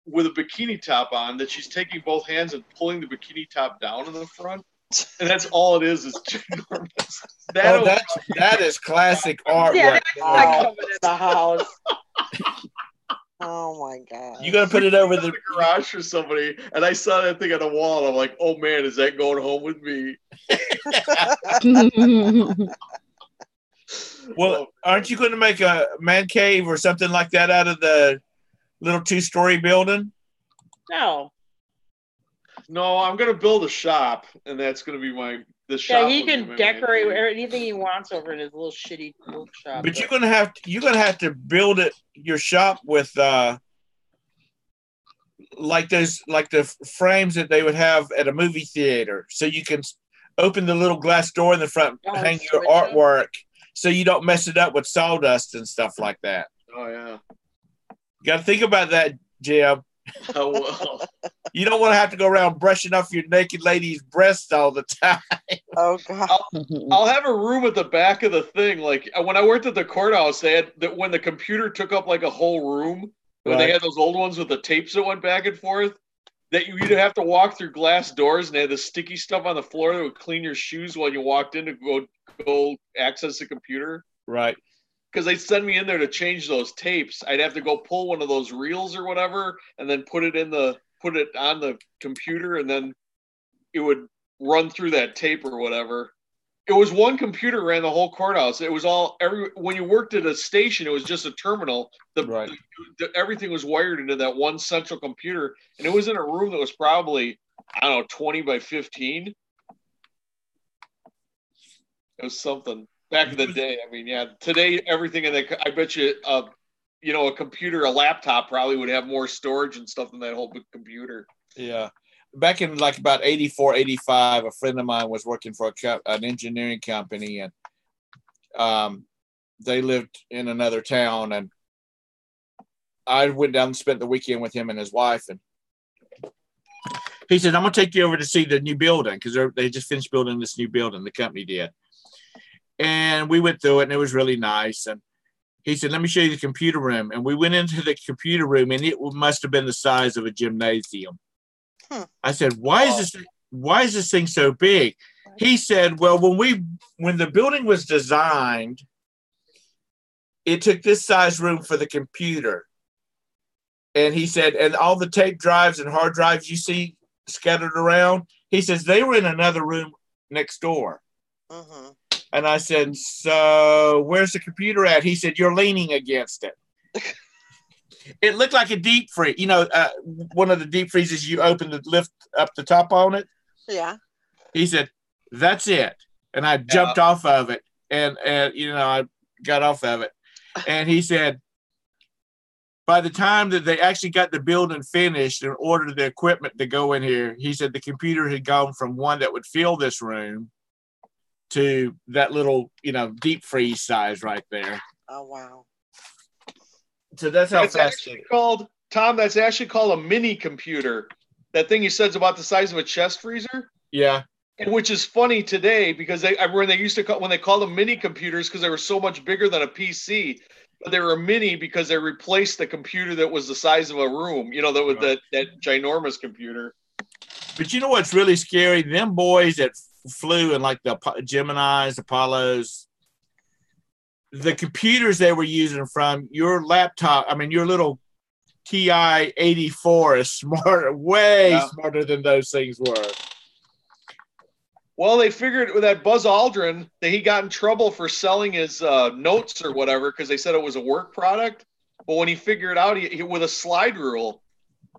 with a bikini top on that she's taking both hands and pulling the bikini top down in the front. And that's all it is ginormous. That is classic art. Yeah, right that's not coming in the house. Oh my god. You gotta put it over the garage for somebody, and I saw that thing on the wall, and I'm like, oh man, is that going home with me? Well, aren't you going to make a man cave or something like that out of the little 2-story building? No. No, I'm going to build a shop, and that's going to be the shop. Yeah, he can decorate anything he wants over in his little shitty workshop. But you're gonna have to build your shop with like the frames that they would have at a movie theater, so you can open the little glass door in the front, Oh, hang your switch 'em? artwork so you don't mess it up with sawdust and stuff like that. Oh yeah. You got to think about that, Jim. Oh well. You don't want to have to go around brushing off your naked lady's breasts all the time. Oh God. I'll have a room at the back of the thing. Like when I worked at the courthouse, they had that when the computer took up like a whole room. When they Right. had those old ones with the tapes that went back and forth, that you'd have to walk through glass doors, and they had the sticky stuff on the floor that would clean your shoes while you walked in to go access the computer. Right. Because they'd send me in there to change those tapes. I'd have to go pull one of those reels or whatever, and then put it on the computer, and then it would run through that tape or whatever. It was one computer ran the whole courthouse. It was when you worked at a station, it was just a terminal. Right. Everything was wired into that one central computer, and it was in a room that was probably, I don't know, 20 by 15. It was something back in the day. I mean, yeah, today everything in that, I bet you, a computer, a laptop probably would have more storage and stuff than that whole big computer. Yeah. Back in like about 84, 85, a friend of mine was working for an engineering company, and they lived in another town, and I went down and spent the weekend with him and his wife, and he said, I'm going to take you over to see the new building, because they just finished building this new building, the company did. And we went through it, and it was really nice. And he said, let me show you the computer room. And we went into the computer room, and it must have been the size of a gymnasium. I said, why is this thing so big? He said, well, when the building was designed, it took this size room for the computer. And he said, and all the tape drives and hard drives you see scattered around, he says, they were in another room next door. Mm-hmm. And I said, so where's the computer at? He said, you're leaning against it. It looked like a deep freeze. One of the deep freezes, you open the lift up the top on it. Yeah. He said, that's it. And I jumped off of it. And I got off of it. And he said, by the time that they actually got the building finished and ordered the equipment to go in here, he said the computer had gone from one that would fill this room to that little, deep freeze size right there. Oh, wow. So that's how That's actually called, Tom, that's actually called a mini computer. That thing you said is about the size of a chest freezer. Yeah. And which is funny today because when they called them mini computers because they were so much bigger than a PC, but they were mini because they replaced the computer that was the size of a room, that was that ginormous computer. But you know what's really scary? Them boys that flew in like the Geminis, Apollos, the computers they were using from your laptop, your little TI-84 is way smarter than those things were. Well, they figured with that Buzz Aldrin that he got in trouble for selling his notes or whatever because they said it was a work product. But when he figured out, he with a slide rule,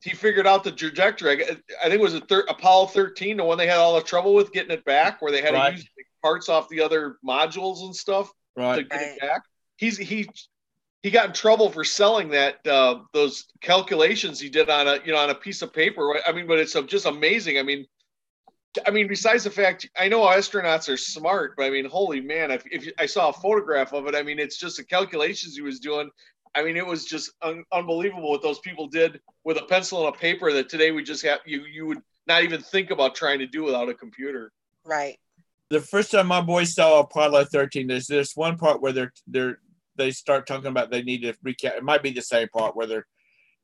he figured out the trajectory. I think it was Apollo 13, the one they had all the trouble with getting it back, where they had to use parts off the other modules and stuff to get it back. He got in trouble for selling that those calculations he did on a piece of paper. But it's just amazing. Besides the fact, I know astronauts are smart, but holy man, if I saw a photograph of it, it's just the calculations he was doing. It was just unbelievable what those people did with a pencil and a paper that today we just have, you would not even think about trying to do without a computer. Right. The first time my boys saw Apollo 13, there's this one part where they start talking about they need to recap. It might be the same part where they're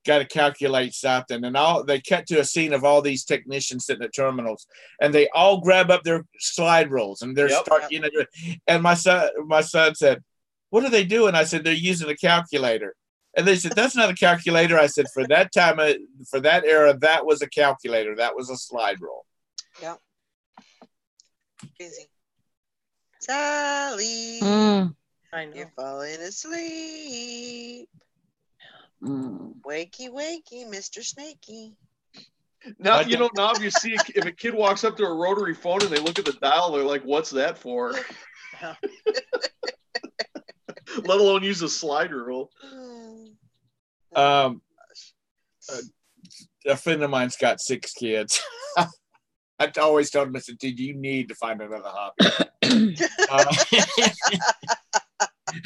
got to calculate something, and they cut to a scene of all these technicians sitting at terminals, and they all grab up their slide rules and they're and my son said, what are they doing? I said, they're using a calculator. And they said, that's not a calculator. I said, for that time, for that era, that was a calculator. That was a slide rule. Yep. Easy. Sally, I know. you're falling asleep. Wakey, wakey, Mr. Snakey. Now, now if you see if a kid walks up to a rotary phone and they look at the dial, they're like, what's that for? Let alone use a slide rule. A friend of mine's got 6 kids. I always told him, I said, dude, you need to find another hobby.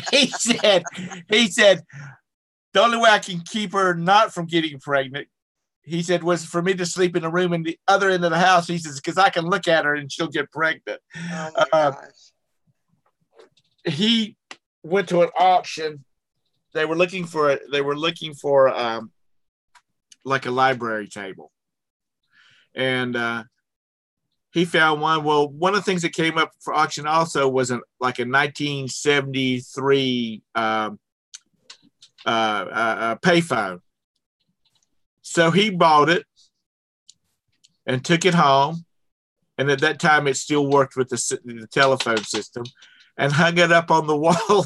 He said, the only way I can keep her not from getting pregnant, he said, was for me to sleep in a room in the other end of the house. He says, because I can look at her and she'll get pregnant. Oh my gosh. He went to an auction. They were looking for like a library table. And he found one. Well, one of the things that came up for auction also was like a 1973 payphone. So he bought it and took it home. And at that time, it still worked with the telephone system, and hung it up on the wall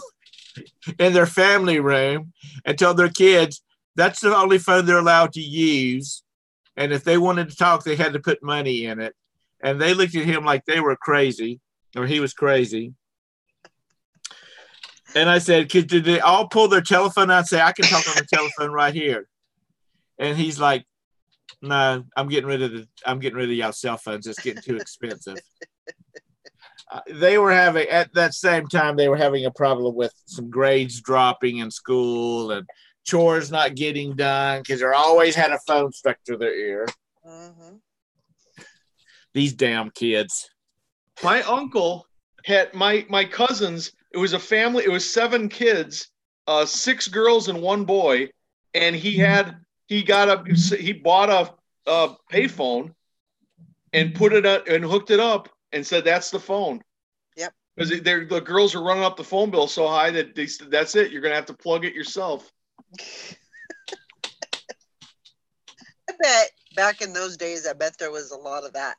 in their family room and told their kids that's the only phone they're allowed to use. And if they wanted to talk, they had to put money in it. And they looked at him like they were crazy, or he was crazy. And I said, did they all pull their telephone out and say, I can talk on the telephone right here? And he's like, no, I'm getting rid of y'all cell phones. It's getting too expensive. They were having, at that same time, they were having a problem with some grades dropping in school and chores not getting done because they always had a phone stuck to their ear. Mm-hmm. These damn kids. My uncle had my cousins. It was a family. It was 7 kids, 6 girls and 1 boy. And he bought a payphone and put it up and hooked it up and said, that's the phone. Yep. Because the girls are running up the phone bill so high that they said, that's it. You're going to have to plug it yourself. I bet back in those days, I bet there was a lot of that.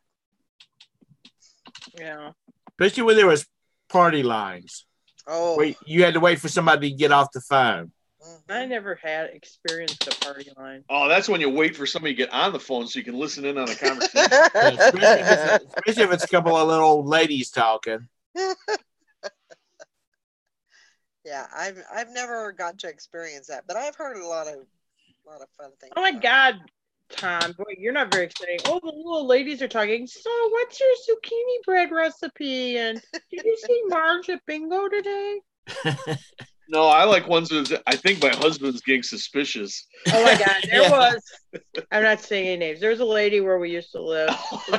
Yeah. Especially when there was party lines. Oh. Wait, you had to wait for somebody to get off the phone. I never had experienced a party line. Oh, that's when you wait for somebody to get on the phone so you can listen in on a conversation. Yeah, especially if it's a couple of little old ladies talking. Yeah, I've never got to experience that, but I've heard a lot of fun things. Oh my God, Tom, boy, you're not very exciting. Oh, the little ladies are talking. So, what's your zucchini bread recipe? And did you see Marge at bingo today? No, I like ones that I think my husband's getting suspicious. Oh my God, there was. I'm not saying any names. There was a lady where we used to live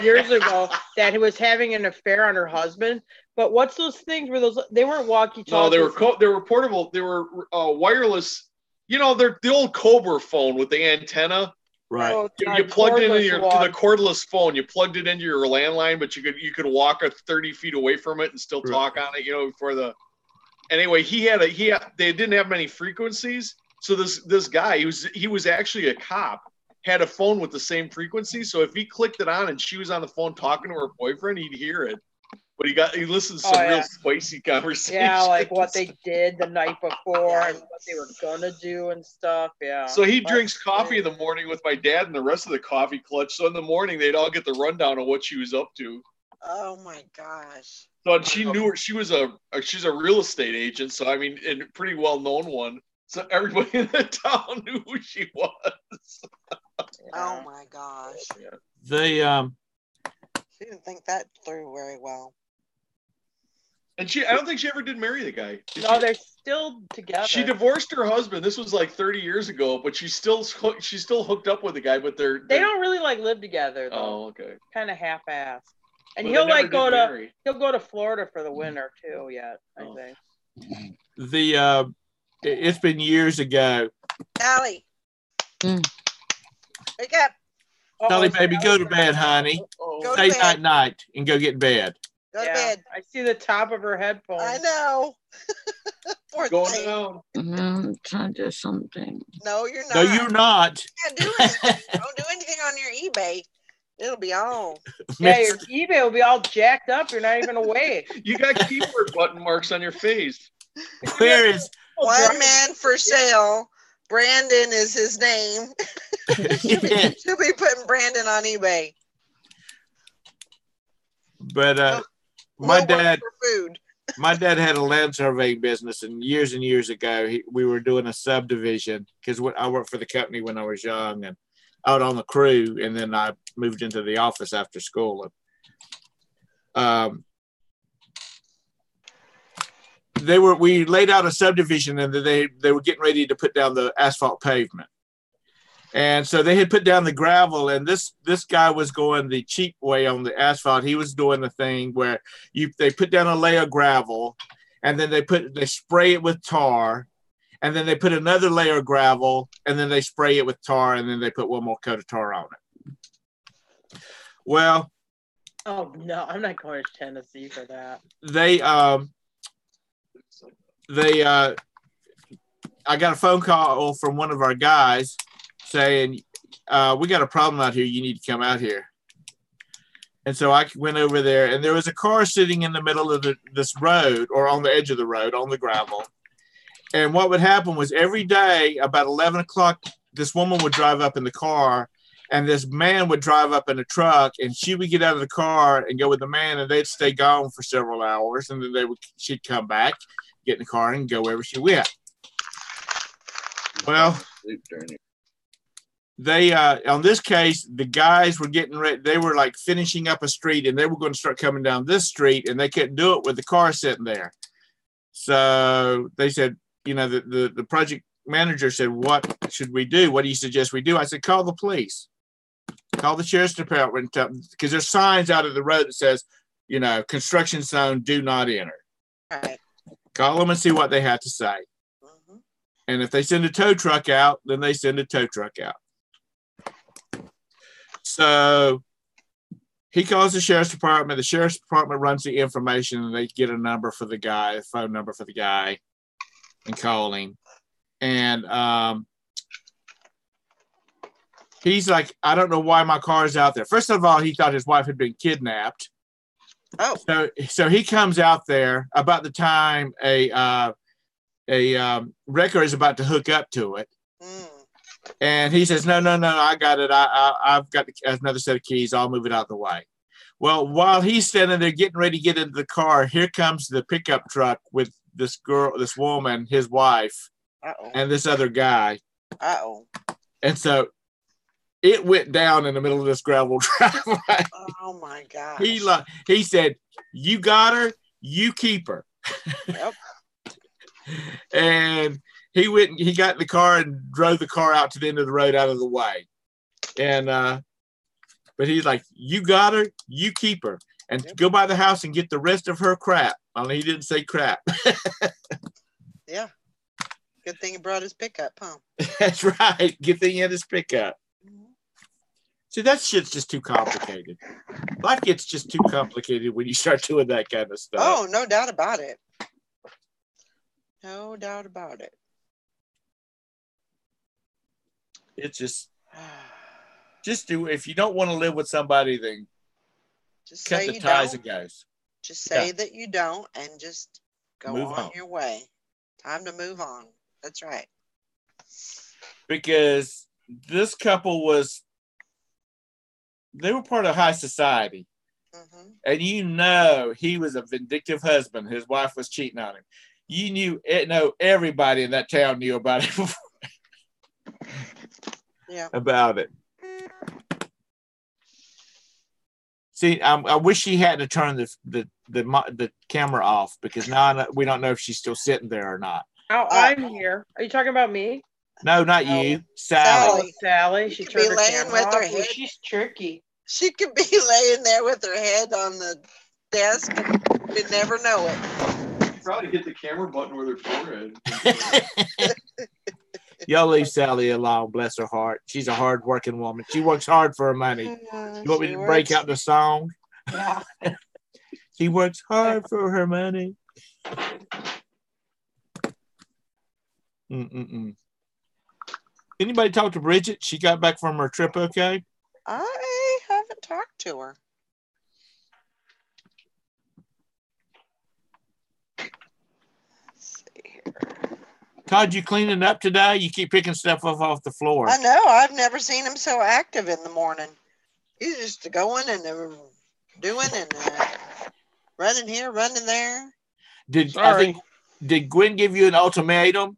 years ago that was having an affair on her husband. But what's those things where they weren't walkie-talkies? No, they were portable. They were wireless. You know, they're the old Cobra phone with the antenna. Right. Oh, You plugged it into the cordless phone. You plugged it into your landline, but you could walk 30 feet away from it and still talk on it. You know, before the. Anyway, they didn't have many frequencies. So this guy, he was actually a cop, had a phone with the same frequency. So if he clicked it on and she was on the phone talking to her boyfriend, he'd hear it. But he listened to some real spicy conversations. Yeah, like what they did the night before and what they were gonna do and stuff. Yeah. So he drinks coffee in the morning with my dad and the rest of the coffee clutch. So in the morning they'd all get the rundown of what she was up to. Oh my gosh. So she knew her. She's a real estate agent. So I mean, and a pretty well known one. So everybody in the town knew who she was. Oh my gosh. Yeah. She didn't think that through very well. And I don't think she ever did marry the guy. They're still together. She divorced her husband. This was like 30 years ago, but she's still hooked up with the guy. But they don't really like live together though. Oh, okay. Kind of half-assed. And Well, he'll go to Florida for the winter too. Yet I think. It's been years ago. Allie, wake up. Sally, baby, go to bed, honey. Say night and go get in bed. Go to bed. I see the top of her headphones. I know. Going down. I'm trying to do something. No, you're not. No, you're not. You can't do anything. Don't do anything on your eBay. It'll be all. Yeah, your eBay will be all jacked up. You're not even awake. You got keyboard button marks on your face. Where is one man for sale? Brandon is his name. She'll be putting Brandon on eBay. But my dad had a land surveying business, and years ago we were doing a subdivision because I worked for the company when I was young, and out on the crew, and then I moved into the office after school. We laid out a subdivision, and they were getting ready to put down the asphalt pavement. And so they had put down the gravel, and this guy was going the cheap way on the asphalt. He was doing the thing where they put down a layer of gravel, and then they spray it with tar, and then they put another layer of gravel, and then they spray it with tar, and then they put one more coat of tar on it. Well, oh no, I'm not going to Tennessee for that. I got a phone call from one of our guys saying, we got a problem out here. You need to come out here. And so I went over there, and there was a car sitting in the middle of this road, or on the edge of the road, on the gravel. And what would happen was every day about 11 o'clock, this woman would drive up in the car, and this man would drive up in a truck, and she would get out of the car and go with the man, and they'd stay gone for several hours, and then she'd come back, get in the car, and go wherever she went. Well, they on this case, the guys were getting ready. They were like finishing up a street, and they were going to start coming down this street, and they couldn't do it with the car sitting there. So they said, the project manager said, "What should we do? What do you suggest we do?" I said, "Call the police, call the sheriff's department, because there's signs out of the road that says, construction zone, do not enter." Right. Call them and see what they have to say. Mm-hmm. And if they send a tow truck out, then they send a tow truck out. So he calls the sheriff's department. The sheriff's department runs the information, and they get a number for the guy, a phone number for the guy, and call him. And he's like, "I don't know why my car's out there." First of all, he thought his wife had been kidnapped. Oh. So he comes out there about the time a wrecker is about to hook up to it. Mm. And he says, no, I got it. I've got another set of keys. I'll move it out of the way. Well, while he's standing there getting ready to get into the car, here comes the pickup truck with this woman, his wife, uh-oh, and this other guy. Uh-oh. And so it went down in the middle of this gravel driveway. Oh my gosh. He said, "You got her, you keep her." Yep. And he got in the car and drove the car out to the end of the road out of the way. And but he's like, "You got her, you keep her, and go by the house and get the rest of her crap." Only he didn't say crap. Yeah. Good thing he brought his pickup, huh? That's right. Good thing he had his pickup. See, that shit's just too complicated. Life gets just too complicated when you start doing that kind of stuff. Oh, no doubt about it. No doubt about it. It's just do. If you don't want to live with somebody, then just cut the ties and goes. Just say that you don't, and just go on your way. Time to move on. That's right. Because this couple they were part of high society. Mm-hmm. And he was a vindictive husband. His wife was cheating on him. Everybody in that town knew about it before. Yeah. About it. See, I wish she hadn't turned the camera off, because now we don't know if she's still sitting there or not. Oh, I'm here. Are you talking about me? No, not you. Sally. Sally. She turned her camera off. Her head. She's tricky. She could be laying there with her head on the desk, and you'd never know it. Probably hit the camera button with her forehead. Y'all leave Sally alone, bless her heart. She's a hard-working woman. She works hard for her money. You want me to break out the song? Yeah. She works hard for her money. Anybody talk to Bridget? She got back from her trip okay? I haven't talked to her. Let's see here. Todd, you cleaning up today? You keep picking stuff off the floor. I know. I've never seen him so active in the morning. He's just going and doing and running here, running there. Did Gwen give you an ultimatum?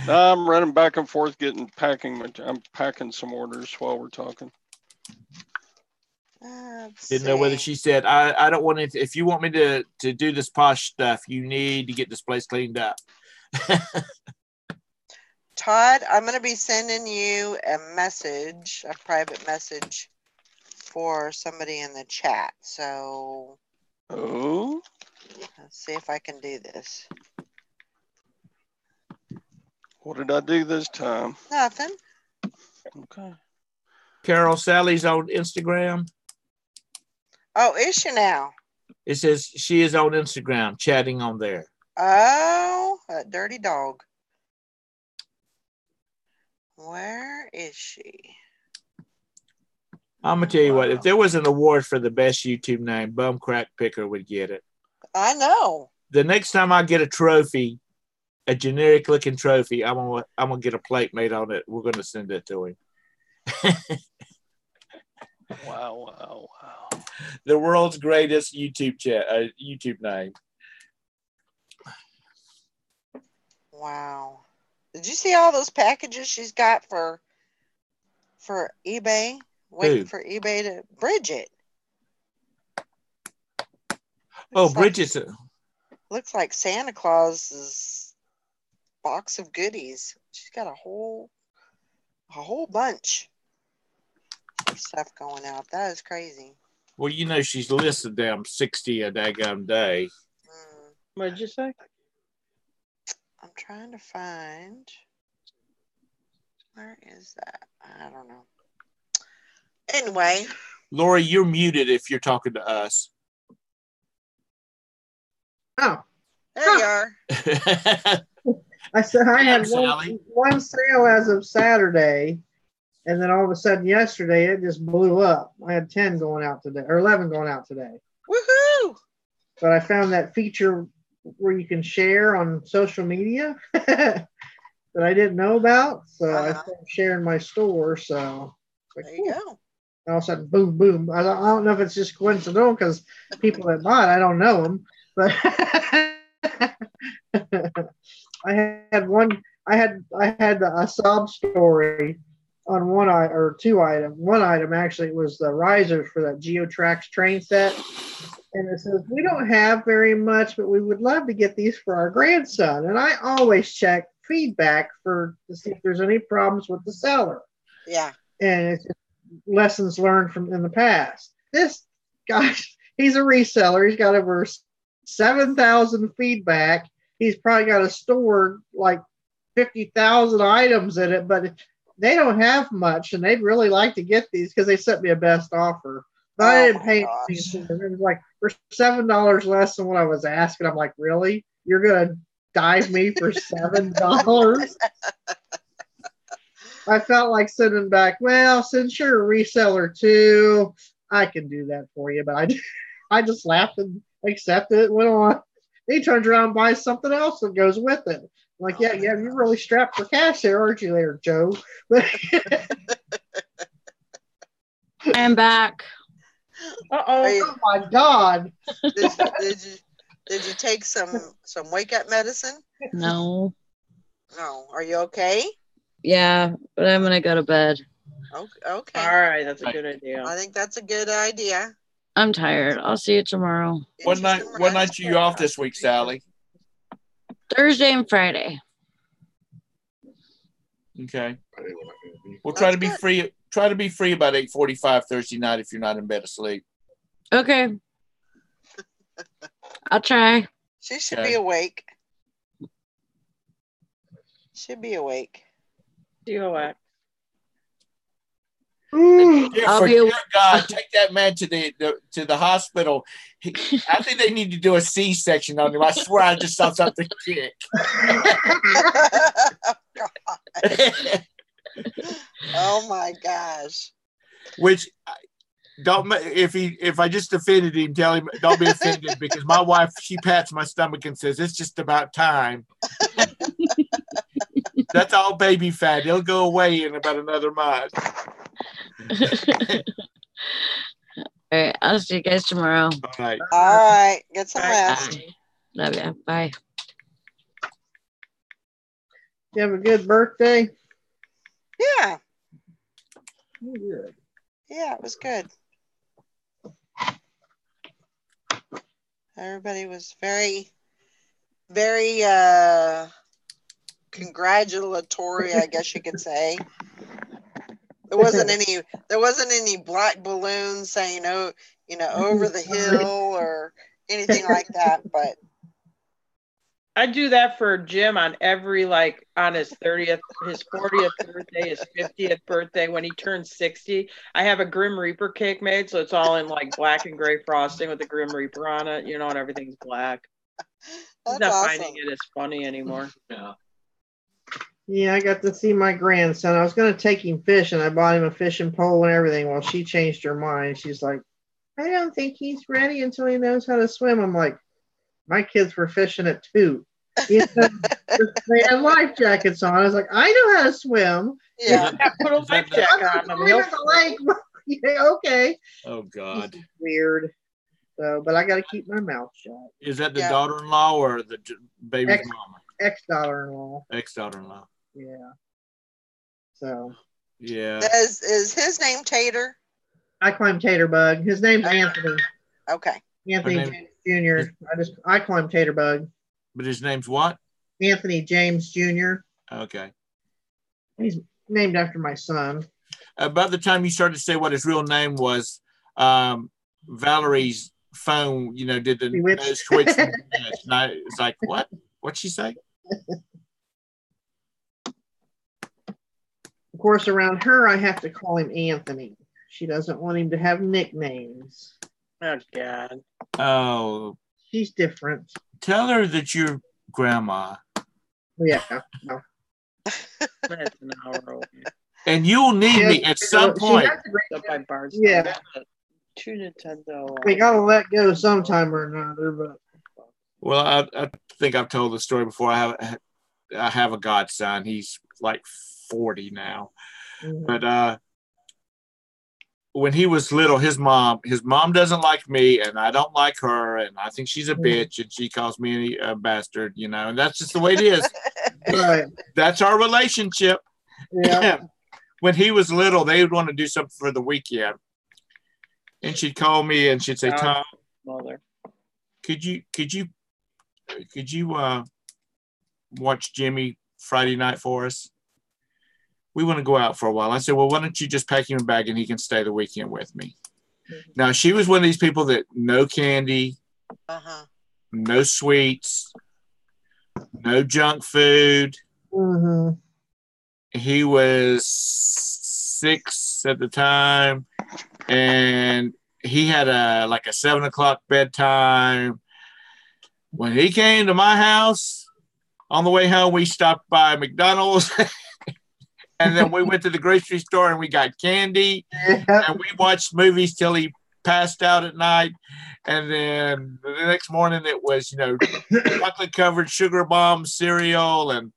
I'm running back and forth, I'm packing some orders while we're talking. Didn't know whether she said, I don't want it. If you want me to do this posh stuff, you need to get this place cleaned up. Todd, I'm going to be sending you a message, a private message for somebody in the chat. So, let's see if I can do this. What did I do this time? Nothing. Okay. Carol, Sally's on Instagram. Oh, is she now? It says she is on Instagram, chatting on there. Oh, that dirty dog. Where is she? I'm going to tell you what, if there was an award for the best YouTube name, Bum Crack Picker would get it. I know. The next time I get a trophy, a generic looking trophy, I'm gonna get a plate made on it. We're gonna send it to him. Wow. The world's greatest YouTube name. Wow. Did you see all those packages she's got for eBay? Waiting for eBay to Bridget. Bridget's. Looks like Santa Claus's box of goodies. She's got a whole bunch of stuff going out. That is crazy. Well, you know she's listed them 60 a daggum day. What did you say? I'm trying to find. Where is that? I don't know. Anyway. Lori, you're muted if you're talking to us. Oh. There you are. I said I had one sale as of Saturday, and then all of a sudden yesterday it just blew up. I had 10 going out today, or 11 going out today. Woohoo! But I found that feature where you can share on social media that I didn't know about, so I started sharing my store. So there you go. And all of a sudden, boom, boom. I don't know if it's just coincidental because people that bought, I don't know them, but. I had a sob story on one item or two items. One item actually was the risers for that GeoTrax train set, and it says we don't have very much, but we would love to get these for our grandson. And I always check feedback to see if there's any problems with the seller. Yeah, and it's just lessons learned from in the past. This guy, he's a reseller. He's got over 7,000 feedback. He's probably got a store like 50,000 items in it, but they don't have much, and they'd really like to get these because they sent me a best offer. But I didn't pay anything. It was like for $7 less than what I was asking. I'm like, really? You're gonna dive me for $7? I felt like sending back. Well, since you're a reseller too, I can do that for you. But I just laughed and accepted it. Went on. He turns around and buys something else that goes with it. I'm like, yeah, you're really strapped for cash there, aren't you, there, Joe? I'm back. Oh my God! Did you take some wake up medicine? No. No. Are you okay? Yeah, but I'm gonna go to bed. Okay. All right, that's a good idea. I think that's a good idea. I'm tired. I'll see you tomorrow. What night are you off this week, Sally? Thursday and Friday. Okay. We'll try to be free. Try to be free about 8:45 Thursday night if you're not in bed asleep. Okay. I'll try. She should be awake. Should be awake. DOX. I'll be awake. God, take that man to the hospital. I think they need to do a C-section on him. I swear I just saw something kick. Oh my gosh. Which don't if I just offended him, tell him don't be offended because my wife, she pats my stomach and says it's just about time. That's all baby fat. It'll go away in about another month. All right, I'll see you guys tomorrow. All right. All right. Get some rest. Love ya. Bye. You have a good birthday? Yeah. Good. Yeah, it was good. Everybody was very, very congratulatory, I guess you could say. There wasn't any black balloons saying, "Oh, over the hill" or anything like that. But I do that for Jim on every, on his 30th, his 40th birthday, his 50th birthday, when he turns 60. I have a Grim Reaper cake made, so it's all in black and gray frosting with the Grim Reaper on it, and everything's black. He's not finding it as funny anymore. Yeah. Yeah, I got to see my grandson. I was going to take him fishing. I bought him a fishing pole and everything. Well, she changed her mind. She's like, I don't think he's ready until he knows how to swim. I'm like, my kids were fishing at 2. They had life jackets on. I was like, I know how to swim. Yeah, put a life jacket on him. The lake. Yeah, okay. Oh God. Weird. So, but I got to keep my mouth shut. Is that the daughter-in-law or the baby's mama? Ex-daughter-in-law. Ex-daughter-in-law. Yeah. So. Yeah. Is his name Tater? I call him Taterbug. His name's Anthony. Okay. Anthony James Jr. I call him Taterbug. But his name's what? Anthony James Jr. Okay. He's named after my son. About the time you started to say what his real name was, Valerie's phone, did the nose switch. And it's like, what? What'd she say? Of course, around her, I have to call him Anthony. She doesn't want him to have nicknames. Oh, God. Oh. She's different. Tell her that you're grandma. Yeah. No. That's an hour away. And you'll need me at some point. Yeah. Two Nintendo. We gotta let go sometime or another, but. Well, I think I've told the story before. I have a godson. He's like 40 now. Mm-hmm. But when he was little, his mom doesn't like me, and I don't like her, and I think she's a bitch, and she calls me a bastard, and that's just the way it is. Right. That's our relationship. Yeah. When he was little, they would want to do something for the weekend, and she'd call me and she'd say, "Tom, mother, could you watch Jimmy Friday night for us? We want to go out for a while." I said, "Well, why don't you just pack him a bag and he can stay the weekend with me?" Mm-hmm. Now, she was one of these people that no candy, no sweets, no junk food. Mm-hmm. He was 6 at the time, and he had a 7:00 bedtime. When he came to my house, on the way home, we stopped by McDonald's. And then we went to the grocery store and we got candy, and we watched movies till he passed out at night. And then the next morning it was, chocolate covered sugar bomb cereal and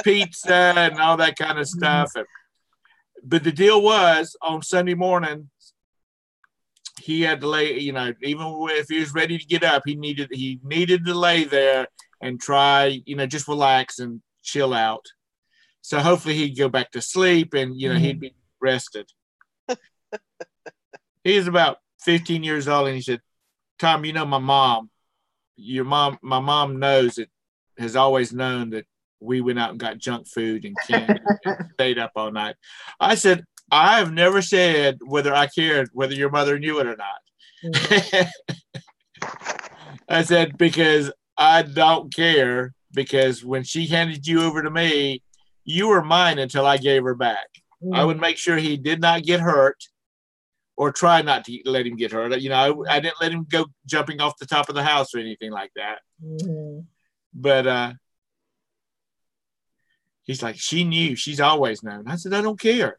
pizza and all that kind of stuff. But the deal was, on Sunday morning, he had to lay, even if he was ready to get up, he needed to lay there and try, just relax and chill out. So hopefully he'd go back to sleep and, he'd be rested. He was about 15 years old, and he said, "Tom, my mom has always known that we went out and got junk food and candy and stayed up all night." I said, "I have never said whether I cared whether your mother knew it or not." I said, "Because I don't care, because when she handed you over to me, you were mine until I gave her back. I would make sure he did not get hurt, or try not to let him get hurt. I didn't let him go jumping off the top of the house or anything like that." Mm-hmm. But he's like, "She knew. She's always known." I said, "I don't care."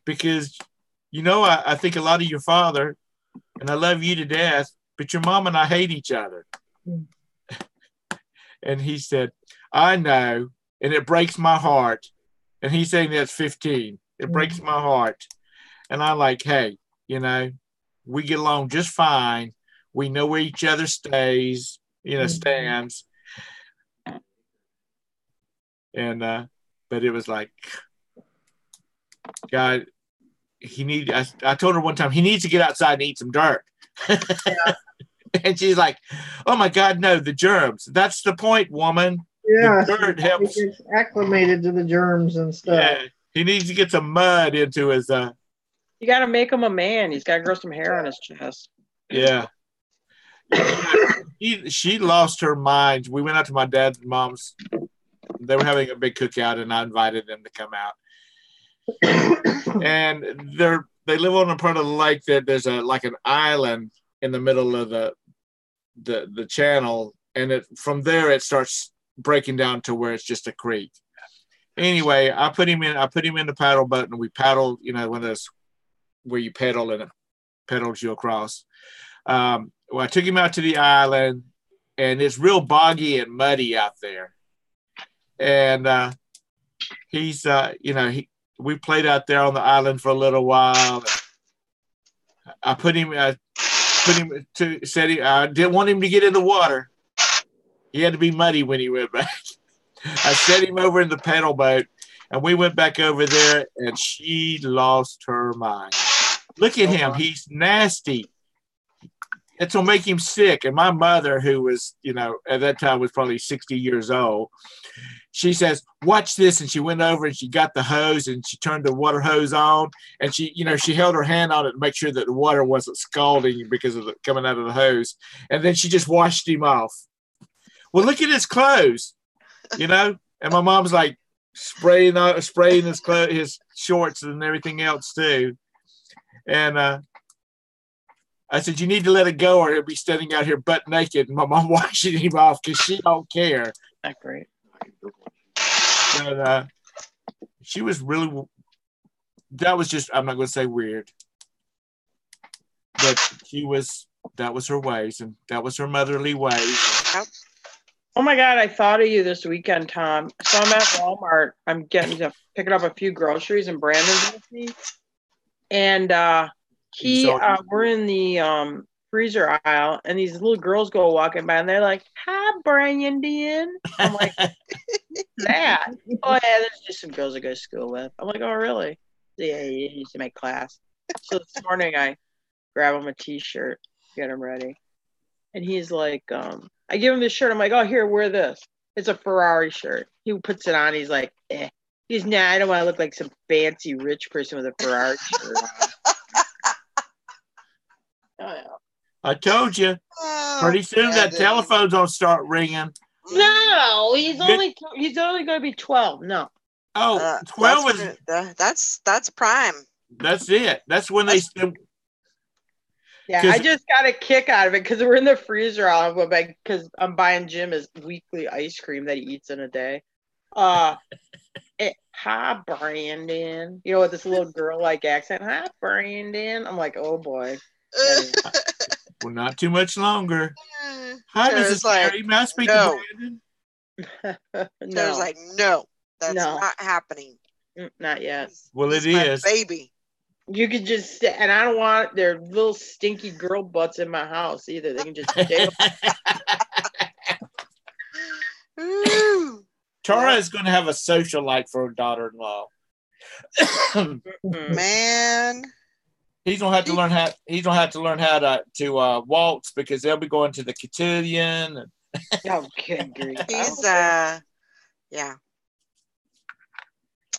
Because, I think a lot of your father, and I love you to death, but your mom and I hate each other. And he said, "I know, and it breaks my heart." And he's saying that's 15. It breaks my heart. And I'm like, "Hey, we get along just fine. We know where each other stands. And but it was like, God, I told her one time he needs to get outside and eat some dirt. And she's like, oh my God, no, the germs. That's the point, woman. Yeah, the dirt he helps. gets acclimated to the germs and stuff. Yeah, he needs to get some mud into his. You got to make him a man. He's got to grow some hair on his chest. Yeah. She lost her mind. We went out to my dad's and mom's. They were having a big cookout, and I invited them to come out. And they live on a part of the lake that there's like an island in the middle of the channel, and from there it starts breaking down to where it's just a creek. Anyway, I put him in the paddle boat, and we paddled. You know, one of those where you pedal and it pedals you across. Well, I took him out to the island, and it's real boggy and muddy out there. And he's, we played out there on the island for a little while. I didn't want him to get in the water. He had to be muddy when he went back. I set him over in the paddle boat, and we went back over there, and she lost her mind. Look at him. He's nasty. It'll make him sick. And my mother, who was, at that time was probably 60 years old, she says, watch this. And she went over and she got the hose and she turned the water hose on. And she held her hand on it to make sure that the water wasn't scalding because of coming out of the hose. And then she just washed him off. Well, look at his clothes, And my mom's like spraying his clothes, his shorts and everything else too. And I said, you need to let it go or he'll be standing out here butt naked. And my mom washing him off because she don't care. Not great. But she was really, that was just, I'm not going to say weird. But that was her ways, and that was her motherly ways. Oh my God, I thought of you this weekend, Tom. So I'm at Walmart. I'm picking up a few groceries, and Brandon's with me. And we're in the freezer aisle, and these little girls go walking by, and they're like, hi, Brandon. I'm like, what's that? Oh, yeah, there's just some girls I go to school with. I'm like, oh, really? Yeah, he used to make class. So this morning, I grab him a T-shirt, get him ready. And he's like, I give him this shirt. I'm like, oh, here, wear this. It's a Ferrari shirt. He puts it on. He's like, eh. He's, nah, I don't want to look like some fancy rich person with a Ferrari shirt on. Oh, yeah. I told you. Pretty soon that telephone's gonna start ringing. No, he's only going to be 12. No. Oh, 12 that's prime. That's it. That's when they still. Yeah, I just got a kick out of it because we're in the freezer aisle because I'm buying Jim his weekly ice cream that he eats in a day. Hi, Brandon. With this little girl-like accent. Hi, Brandon. I'm like, oh boy. Well, not too much longer. Hi, Mrs. Mary. May I speak to Brandon? No. There's like, no, that's not happening. Not yet. Well, it is. Baby. You could just sit, and I don't want their little stinky girl butts in my house either. They can just stay. Tara is going to have a socialite for her daughter-in-law. Man, he's gonna have to learn how. He's gonna have to learn how to waltz because they'll be going to the cotillion. Okay, great. He's yeah.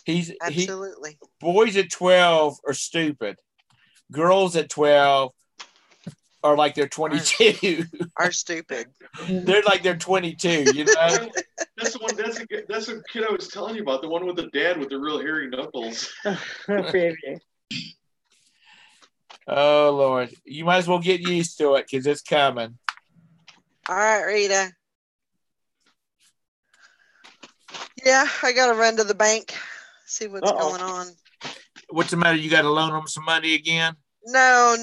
He's absolutely. Boys at 12 are stupid. Girls at 12 are like they're 22. Are stupid. They're like they're 22. That's the one. That's a kid I was telling you about. The one with the dad with the real hairy knuckles. Baby. Oh Lord, you might as well get used to it because it's coming. All right, Rita. Yeah, I gotta run to the bank, see what's going on. What's the matter? You got to loan them some money again? No.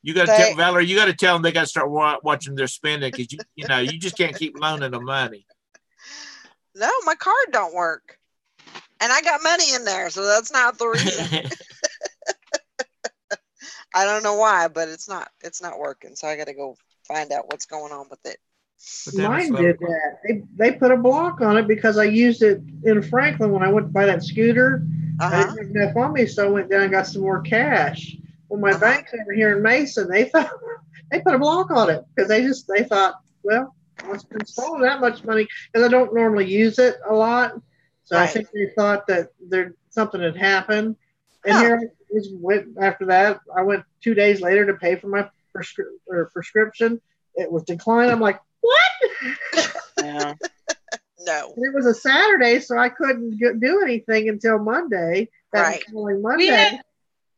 You got to tell Valerie. You got to tell them they got to start watching their spending because you just can't keep loaning them money. No, my card don't work, and I got money in there, so that's not the reason. I don't know why, but it's not working. So I got to go find out what's going on with it. But then it's Mine like, did that. They put a block on it because I used it in Franklin when I went to buy that scooter. I Uh-huh. didn't have enough on me, so I went down and got some more cash. Well, my Uh-huh. banks over here in Mason, they thought they put a block on it because they thought, well, what's been stolen that much money? Because I don't normally use it a lot, so I Right. think they thought that something had happened. And Huh. here I went after that. I went 2 days later to pay for my prescription. It was declined. I'm like, what? Yeah. No. And it was a Saturday, so I couldn't do anything until Monday. That Right. following We Monday.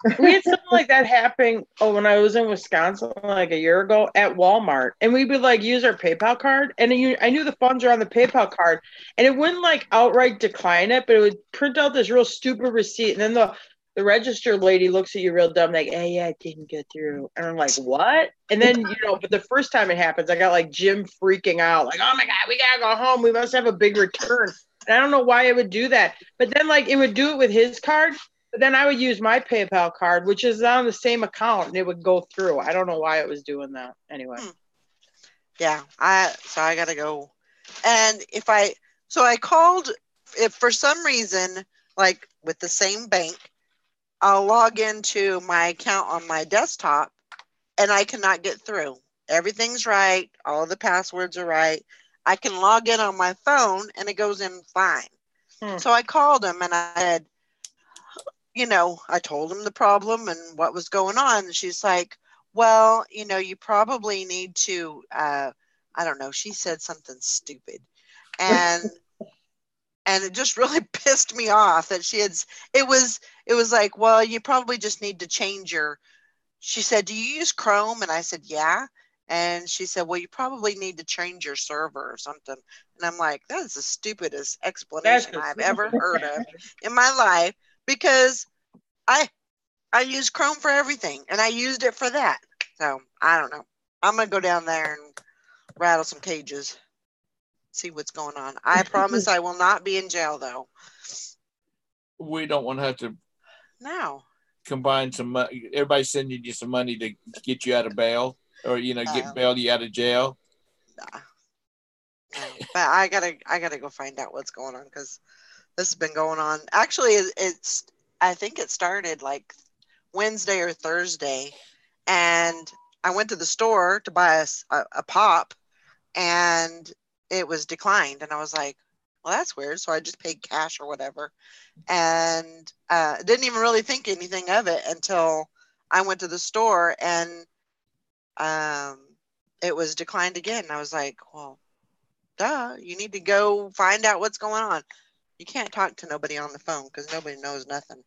had something like that happen when I was in Wisconsin like a year ago at Walmart, and we would like use our PayPal card, and I knew the funds were on the PayPal card, and it wouldn't like outright decline it, but it would print out this real stupid receipt, and then the register lady looks at you real dumb, like, hey, yeah, it didn't get through. And I'm like, what? And then, but the first time it happens, I got like Jim freaking out, like, oh my God, we gotta go home. We must have a big return. And I don't know why it would do that. But then like it would do it with his card. But then I would use my PayPal card, which is on the same account, and it would go through. I don't know why it was doing that. Anyway. Yeah. So I gotta go. And I called, if for some reason, like with the same bank, I'll log into my account on my desktop and I cannot get through. Everything's right. All the passwords are right. I can log in on my phone and it goes in fine. So I called him and I said, I told him the problem and what was going on. And she's like, well, you probably need to, I don't know. She said something stupid. And it just really pissed me off that it was like, well, you probably just need to change she said, do you use Chrome? And I said, yeah. And she said, well, you probably need to change your server or something. And I'm like, that is the stupidest explanation I've ever heard of in my life, because I use Chrome for everything and I used it for that. So I don't know. I'm going to go down there and rattle some cages, see what's going on. I promise I will not be in jail though. We don't want to have to combine some money. Everybody's sending you some money to get you out of bail, or get bail you out of jail. Nah. No. But I gotta go find out what's going on, because this has been going on. Actually, I think it started like Wednesday or Thursday, and I went to the store to buy a pop, and it was declined, and I was like, well, that's weird. So I just paid cash or whatever, and didn't even really think anything of it until I went to the store, and it was declined again. And I was like, well, duh, you need to go find out what's going on. You can't talk to nobody on the phone because nobody knows nothing.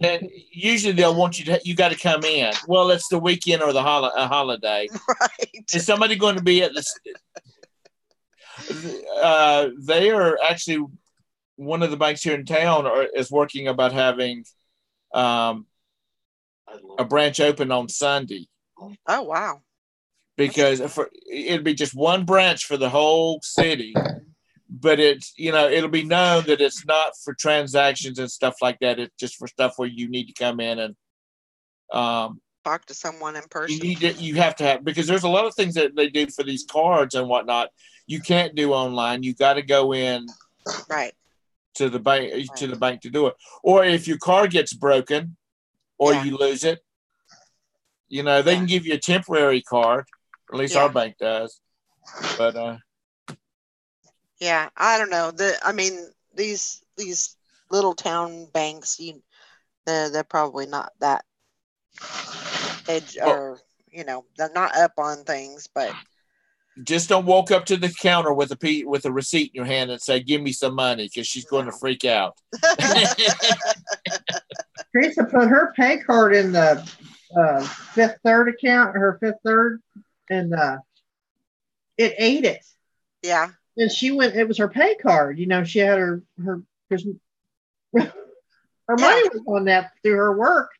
And usually they'll want you got to come in. Well, it's the weekend or a holiday. Right. Is somebody going to be at this? They are actually, one of the banks here in town is working about having a branch open on Sunday. Oh, wow. Because it'd be just one branch for the whole city, but it's, it'll be known that it's not for transactions and stuff like that. It's just for stuff where you need to come in and talk to someone in person. You have to have, because there's a lot of things that they do for these cards and whatnot. You can't do online. You got to go in right to the bank to do it. Or if your card gets broken or you lose it, they can give you a temporary card. Or at least our bank does. But yeah, I don't know. These little town banks, they're probably not that or they're not up on things, but just don't walk up to the counter with a receipt in your hand and say, give me some money, because she's going to freak out. Teresa put her pay card in the Fifth Third account, her Fifth Third, and it ate it. Yeah. And she went, it was her pay card. She had her money was on that through her work.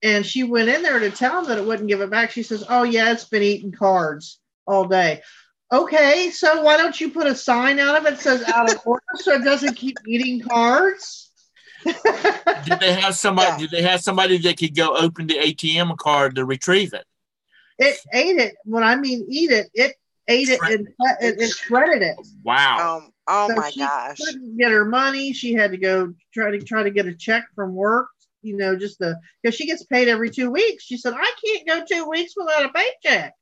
And she went in there to tell them that it wouldn't give it back. She says, oh, yeah, it's been eating cards all day. Okay, so why don't you put a sign out of it that says out of order so it doesn't keep eating cards? Did they have somebody? Did they have somebody that could go open the ATM card to retrieve it? It ate it. When I mean eat it, ate it and shredded it. Wow. Oh So my she gosh. couldn't get her money. She had to go try to get a check from work, just because she gets paid every 2 weeks. She said, I can't go 2 weeks without a paycheck.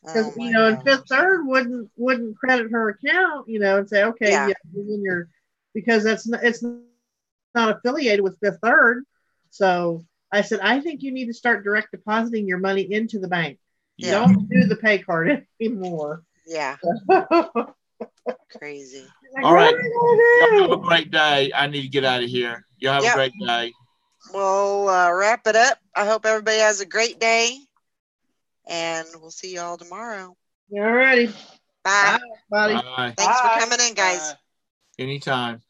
Because and Fifth Third wouldn't credit her account, and say, okay, Yeah. in your, because it's not affiliated with Fifth Third. So I said, I think you need to start direct depositing your money into the bank. Yeah. Don't do the pay card anymore. Yeah. Crazy. All right. Y'all have a great day. I need to get out of here. Y'all have a great day. We'll wrap it up. I hope everybody has a great day. And we'll see y'all tomorrow. All righty. Bye. Bye, buddy. Bye. Thanks for coming in, guys. Anytime.